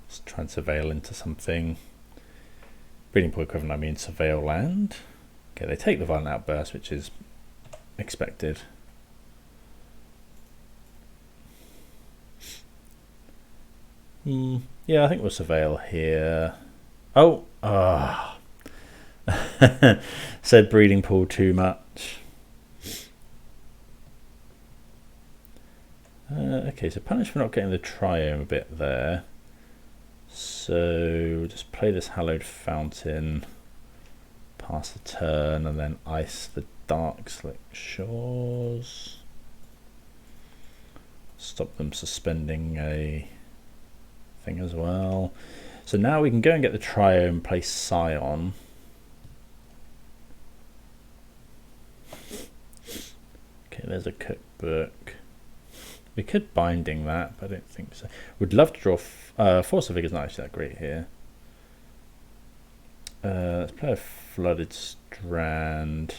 Let's try and surveil into something. Breeding pool equivalent, I mean surveil land. Okay, they take the violent outburst, which is expected. Yeah, I think we'll surveil here. Oh, said breeding pool too much. Okay, so punish for not getting the Triome a bit there. So just play this Hallowed Fountain, pass the turn, and then ice the Dark Slick Shores. Stop them suspending a thing as well. So now we can go and get the Triome, play Scion. Okay, there's a cookbook. We could binding that, but I don't think so. Would love to draw Force of Vigor's not actually that great here. Let's play a Flooded Strand.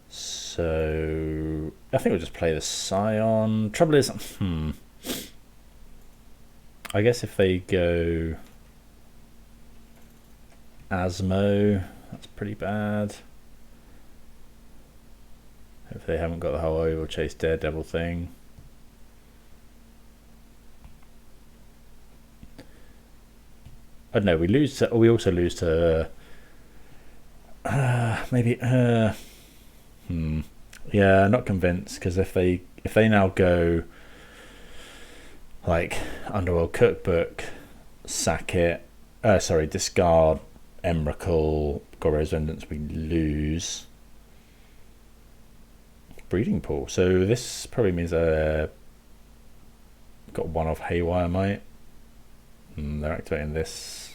So I think we'll just play the Scion. Trouble is, I guess if they go Asmo, that's pretty bad. If they haven't got the whole Oval Chase Daredevil thing. I don't know, we lose to, we also lose to maybe yeah, not convinced, because if they now go like Underworld Cookbook, sack it, sorry, discard Emrakul, Goro's Vengeance, we lose Breeding Pool. So this probably means got one off Haywire Might. They're activating this.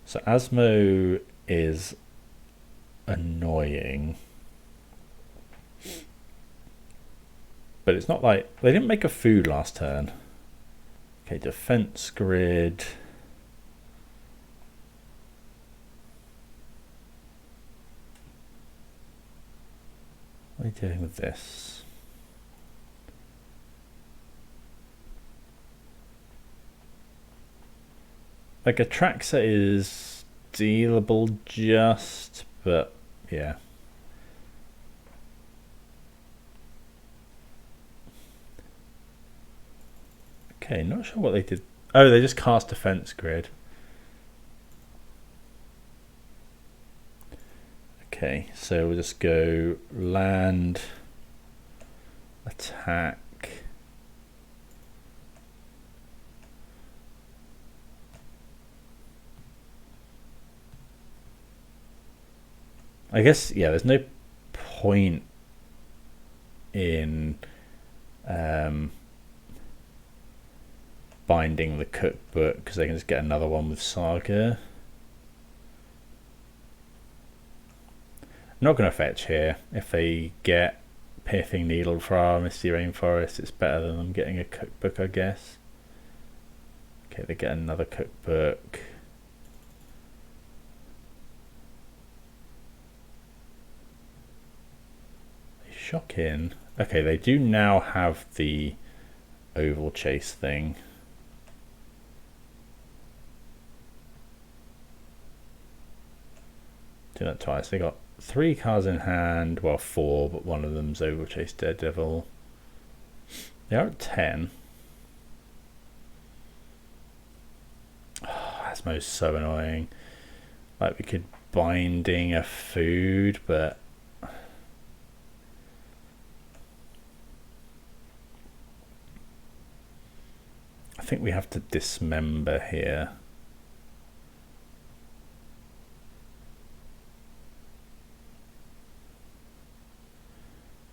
So Asmo is annoying, but it's not like they didn't make a food last turn. Okay, defense grid. What are you doing with this? Like Atraxa is dealable just, but yeah. Okay, not sure what they did. Oh, they just cast defense grid. Okay, so we'll just go land, attack. I guess, yeah, there's no point in binding the cookbook, because they can just get another one with Saga. I'm not going to fetch here. If they get Pithing Needle for our Misty Rainforest, it's better than them getting a cookbook, I guess. Okay, they get another cookbook. Shocking. Okay, they do now have the Oval Chase thing. Do that twice. They got 3 cards in hand, well 4, but one of them's Oval Chase Daredevil. They are at 10. Oh, Asmo's so annoying. Like, we could binding a food, but I think we have to dismember here.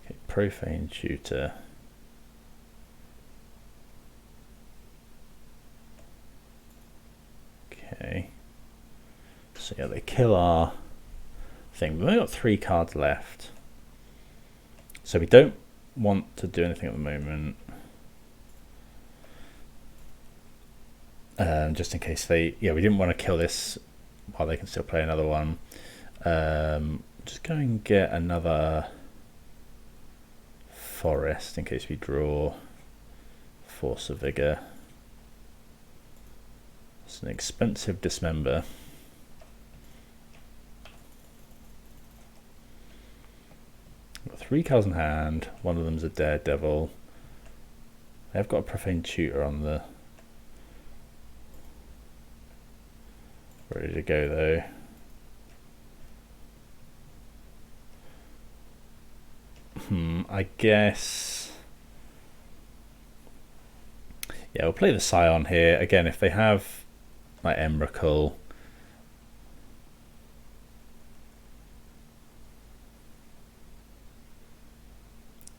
Okay, Profane Shooter. Okay. So yeah, they kill our thing. We've only got 3 cards left. So we don't want to do anything at the moment. Just in case they, yeah, we didn't want to kill this while they can still play another one. Just go and get another forest in case we draw Force of Vigor. It's an expensive dismember. Got 3 cards in hand. One of them's a Daredevil. They've got a Profane Tutor on the ready to go though. I guess, yeah, we'll play the Scion here again. If they have like Emrakul,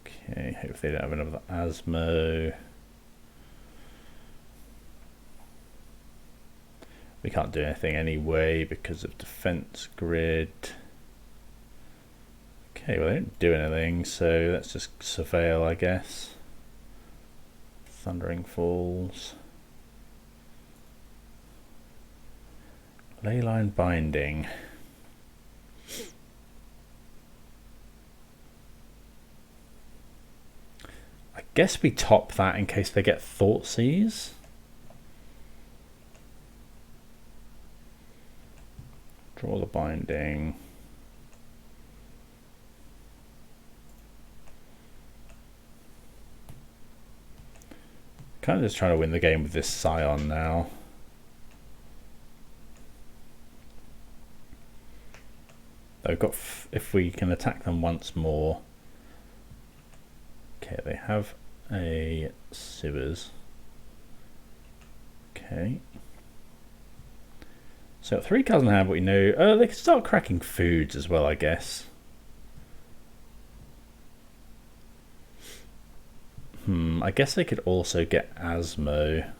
okay, hopefully they don't have another Asmo. We can't do anything anyway because of defense grid. Okay, well they didn't do anything, so let's just surveil, I guess. Thundering Falls. Leyline binding. I guess we top that in case they get Thoughtseize. Draw the binding. Kind of just trying to win the game with this Scion now. They've got, if we can attack them once more. Okay, they have a sewers. Okay. So 3 cards in hand, but we know they can start cracking foods as well, I guess. I guess they could also get Asmo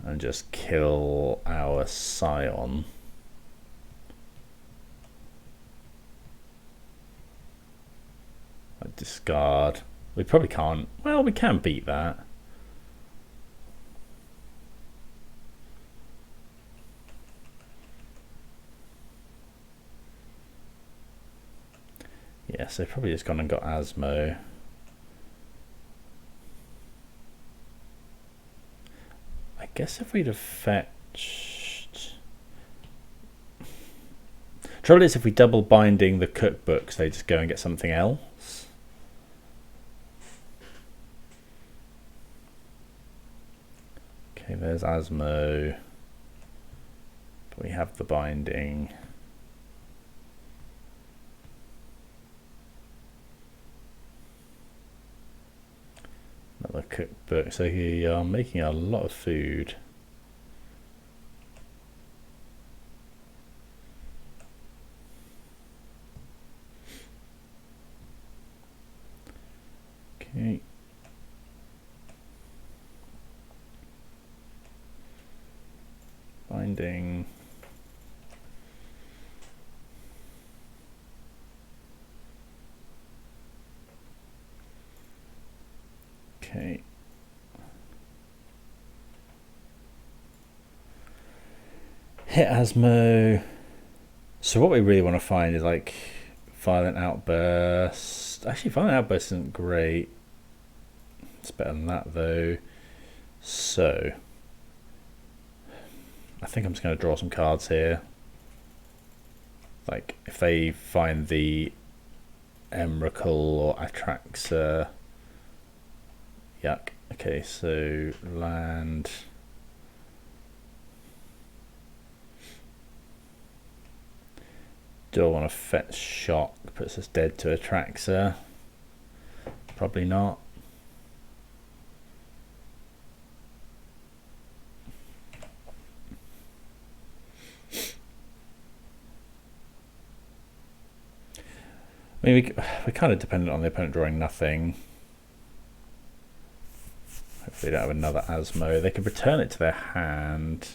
and just kill our Scion. Discard. We probably can't. Well, we can beat that. Yes, they've probably just gone and got Asmo. I guess if we'd have fetched... Trouble is, if we double binding the cookbooks, they just go and get something else. Okay, there's Asmo. But we have the binding. Another cookbook, so we are making a lot of food. Okay. Binding. Okay. Hit Asmo. So what we really want to find is like Violent Outburst. Actually, Violent Outburst isn't great. It's better than that though. So I think I'm just going to draw some cards here. Like if they find the Emrakul or Atraxa. Yuck. Okay, so land. Do I want to fetch Shock? Puts us dead to Atraxa. Probably not. I mean, we're kind of dependent on the opponent drawing nothing. Hopefully they don't have another Asmo. They could return it to their hand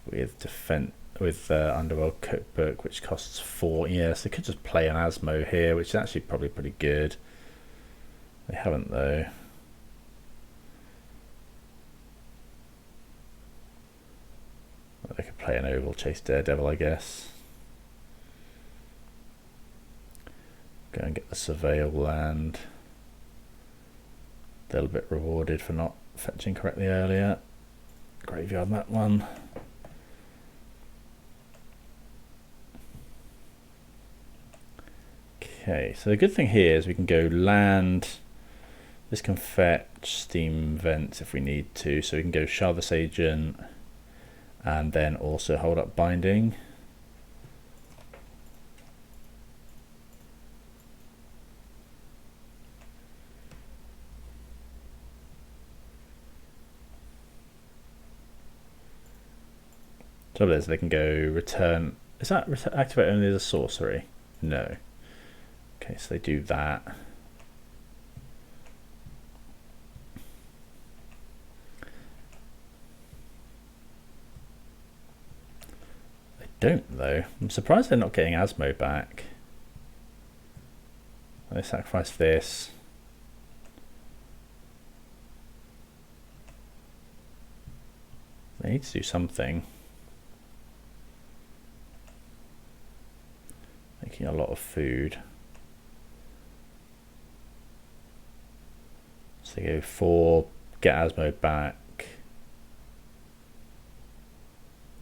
with defense, with Underworld Cookbook, which costs 4. Yes, they could just play an Asmo here, which is actually probably pretty good. They haven't though. Well, they could play an Oval Chase Daredevil, I guess. Go and get the Surveil land. A little bit rewarded for not fetching correctly earlier. Graveyard that one. Okay, so the good thing here is we can go land. This can fetch Steam Vents if we need to, so we can go Sharvis Agent and then also hold up Binding. Trouble is, they can go return. Is that activate only as a sorcery? No. Okay, so they do that. They don't though. I'm surprised they're not getting Asmo back. They sacrifice this. They need to do something. Making a lot of food. So they go 4, get Asmo back.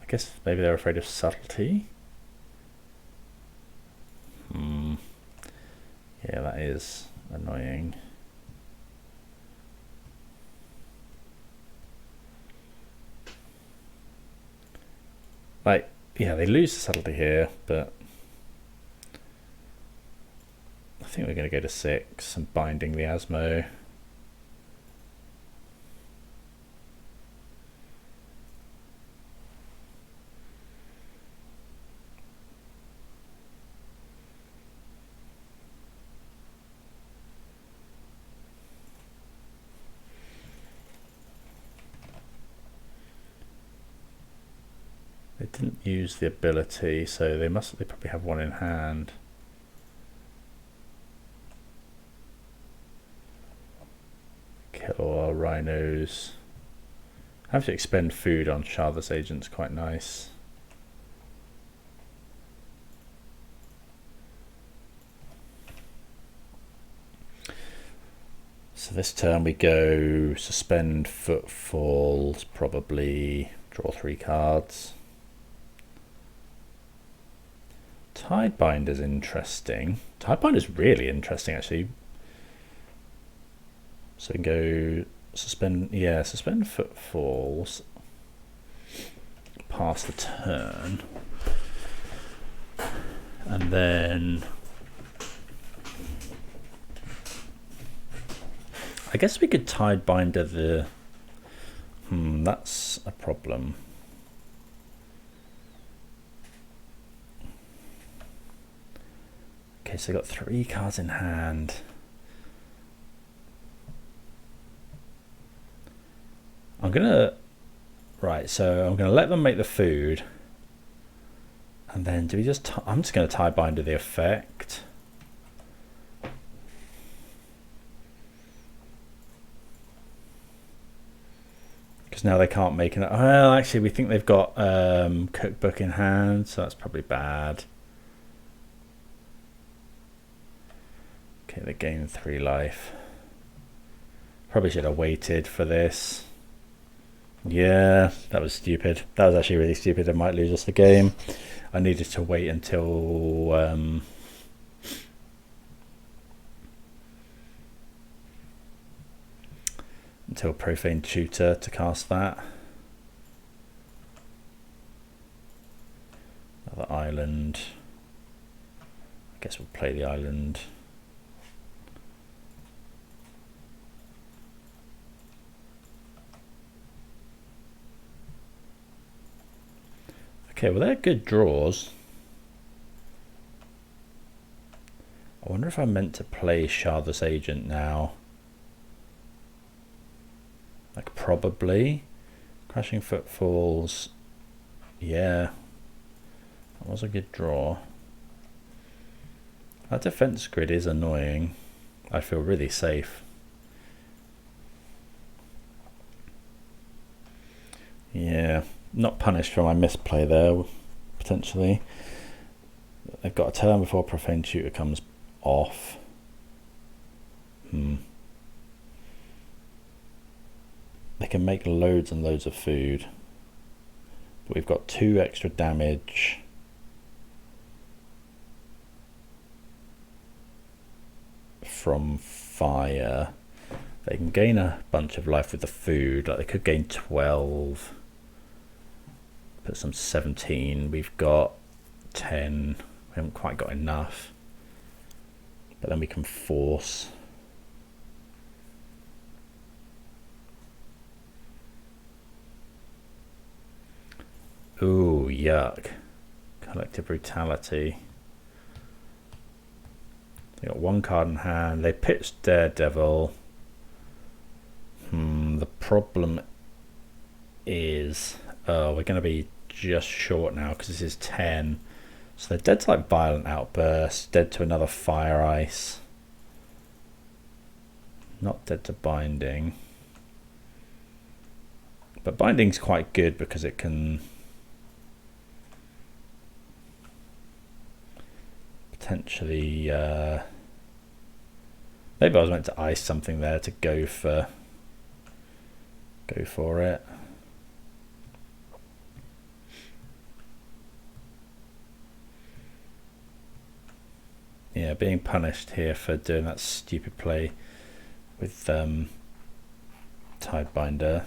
I guess maybe they're afraid of subtlety. Yeah, that is annoying. Like, yeah, they lose the subtlety here, but I think we're going to go to 6 and binding the Asmo. They didn't use the ability, so they probably have 1 in hand. Kill our Rhinos. Have to expend food on Shardless Agent's quite nice. So this turn we go suspend Footfalls, probably draw 3 cards. Tidebinder's interesting. Tidebinder's really interesting, actually. So we can go suspend, yeah, suspend Footfalls. Pass the turn. And then I guess we could Tidebinder the... that's a problem. Okay, so got 3 cards in hand. I'm gonna... Right, so I'm gonna let them make the food. And then do we just... I'm just gonna Tidebinder the effect. Because now they can't make it. Well, actually, we think they've got cookbook in hand, so that's probably bad. Okay, they gain 3 life. Probably should have waited for this. Yeah, that was stupid. That was actually really stupid. I might lose us the game. I needed to wait until Profane Tutor to cast that. Another island. I guess we'll play the island. Okay, well they're good draws. I wonder if I meant to play Shardless Agent now. Like probably. Crashing Footfalls. Yeah. That was a good draw. That defense grid is annoying. I feel really safe. Yeah. Not punished for my misplay there, potentially. They've got a turn before Profane Tutor comes off. They can make loads and loads of food. But we've got 2 extra damage. From fire. They can gain a bunch of life with the food. Like they could gain 12. Put some 17. We've got 10. We haven't quite got enough. But then we can force. Ooh, yuck. Collective Brutality. They got 1 card in hand. They pitched Daredevil. The problem is... Oh, we're going to be just short now because this is 10. So they're dead to like Violent Outburst, dead to another Fire Ice. Not dead to Binding. But Binding's quite good because it can potentially maybe I was meant to ice something there to go for it. Yeah, being punished here for doing that stupid play with Tidebinder.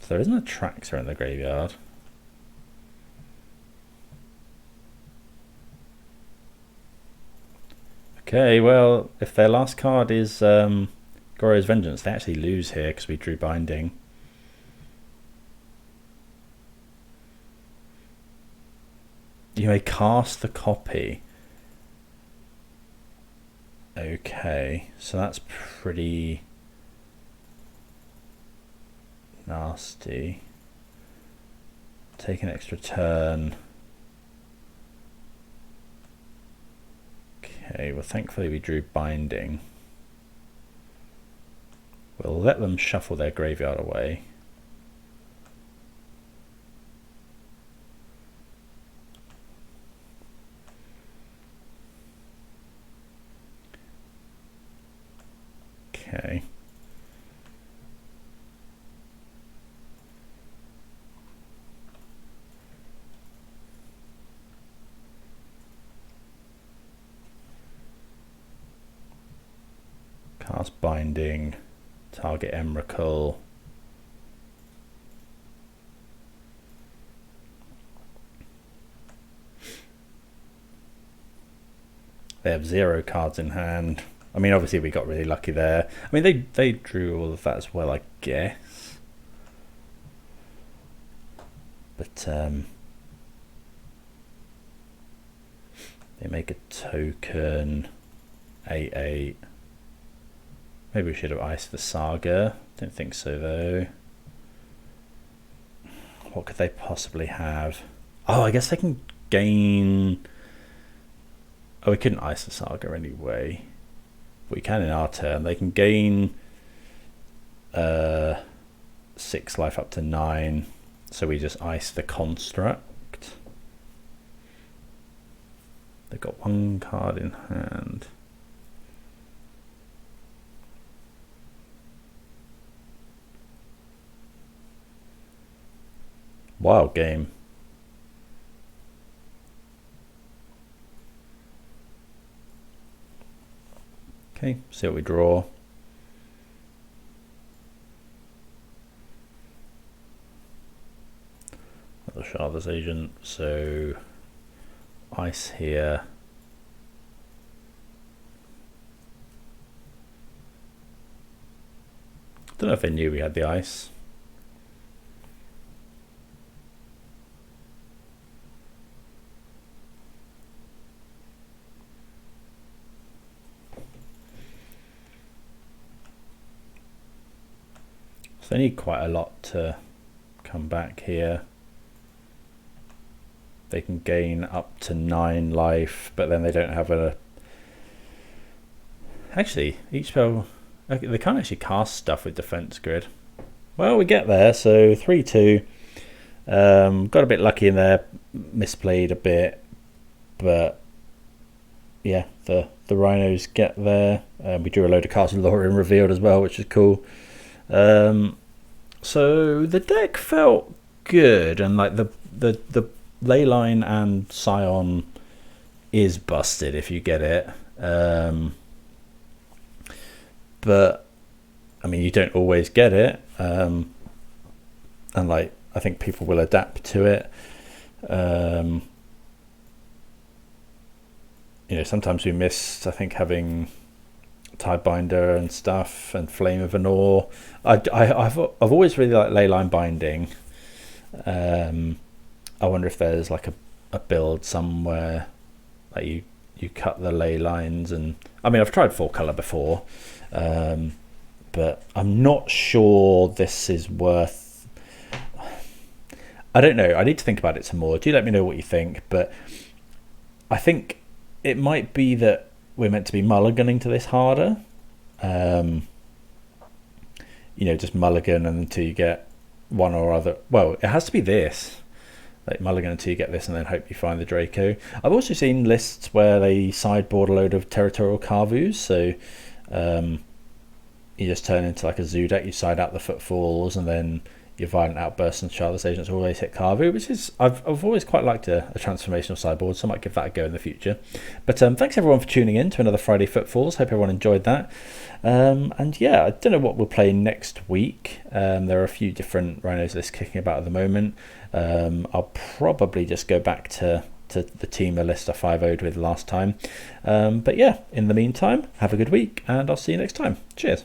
So there isn't a Traxxer in the graveyard. Okay, well, if their last card is Goryo's Vengeance, they actually lose here because we drew Binding. You may cast the copy. Okay, so that's pretty nasty. Take an extra turn. Okay, well thankfully we drew Binding. We'll let them shuffle their graveyard away. Okay. Cast Binding, target Emrakul. They have 0 cards in hand. I mean, obviously we got really lucky there. I mean, they drew all of that as well, I guess. But they make a token 8/8. Maybe we should have iced the Saga. Don't think so though. What could they possibly have? Oh, I guess they can gain. Oh, we couldn't ice the Saga anyway. We can in our turn. They can gain 6 life up to 9. So we just ice the Construct. They've got 1 card in hand. Wild game. Okay, see what we draw. Another Shardless Agent, so ice here. Don't know if they knew we had the ice. So they need quite a lot to come back here. They can gain up to 9 life, but then they don't have a... Actually, each spell... They can't actually cast stuff with Defense Grid. Well, we get there, so 3-2. Got a bit lucky in there, misplayed a bit, but yeah, the Rhinos get there. We drew a load of cards with Lorien revealed as well, which is cool. So the deck felt good, and like the Leyline and Scion is busted if you get it. But I mean, you don't always get it, and like I think people will adapt to it. You know, sometimes we miss, I think, having Tidebinder and stuff, and Flame of Anor. I've always really liked Leyline Binding. I wonder if there's like a build somewhere that you cut the ley lines, and I mean I've tried 4-color before, but I'm not sure this is worth. I don't know. I need to think about it some more. Do let me know what you think, but I think it might be that we're meant to be mulliganing to this harder. You know, just mulligan until you get one or other. Well, it has to be this. like mulligan until you get this and then hope you find the Draco. I've also seen lists where they sideboard a load of territorial Carvus, so you just turn into like a zoo deck, you side out the Footfalls, and then your Violent Outbursts and Charlotte's Agents always hit Carvu, which is, I've always quite liked a transformational sideboard, so I might give that a go in the future. But thanks everyone for tuning in to another Friday Footfalls. Hope everyone enjoyed that. And yeah, I don't know what we'll play next week. There are a few different Rhinos lists kicking about at the moment. I'll probably just go back to the teamer list I 5-0'd with last time. But yeah, in the meantime, have a good week, and I'll see you next time. Cheers.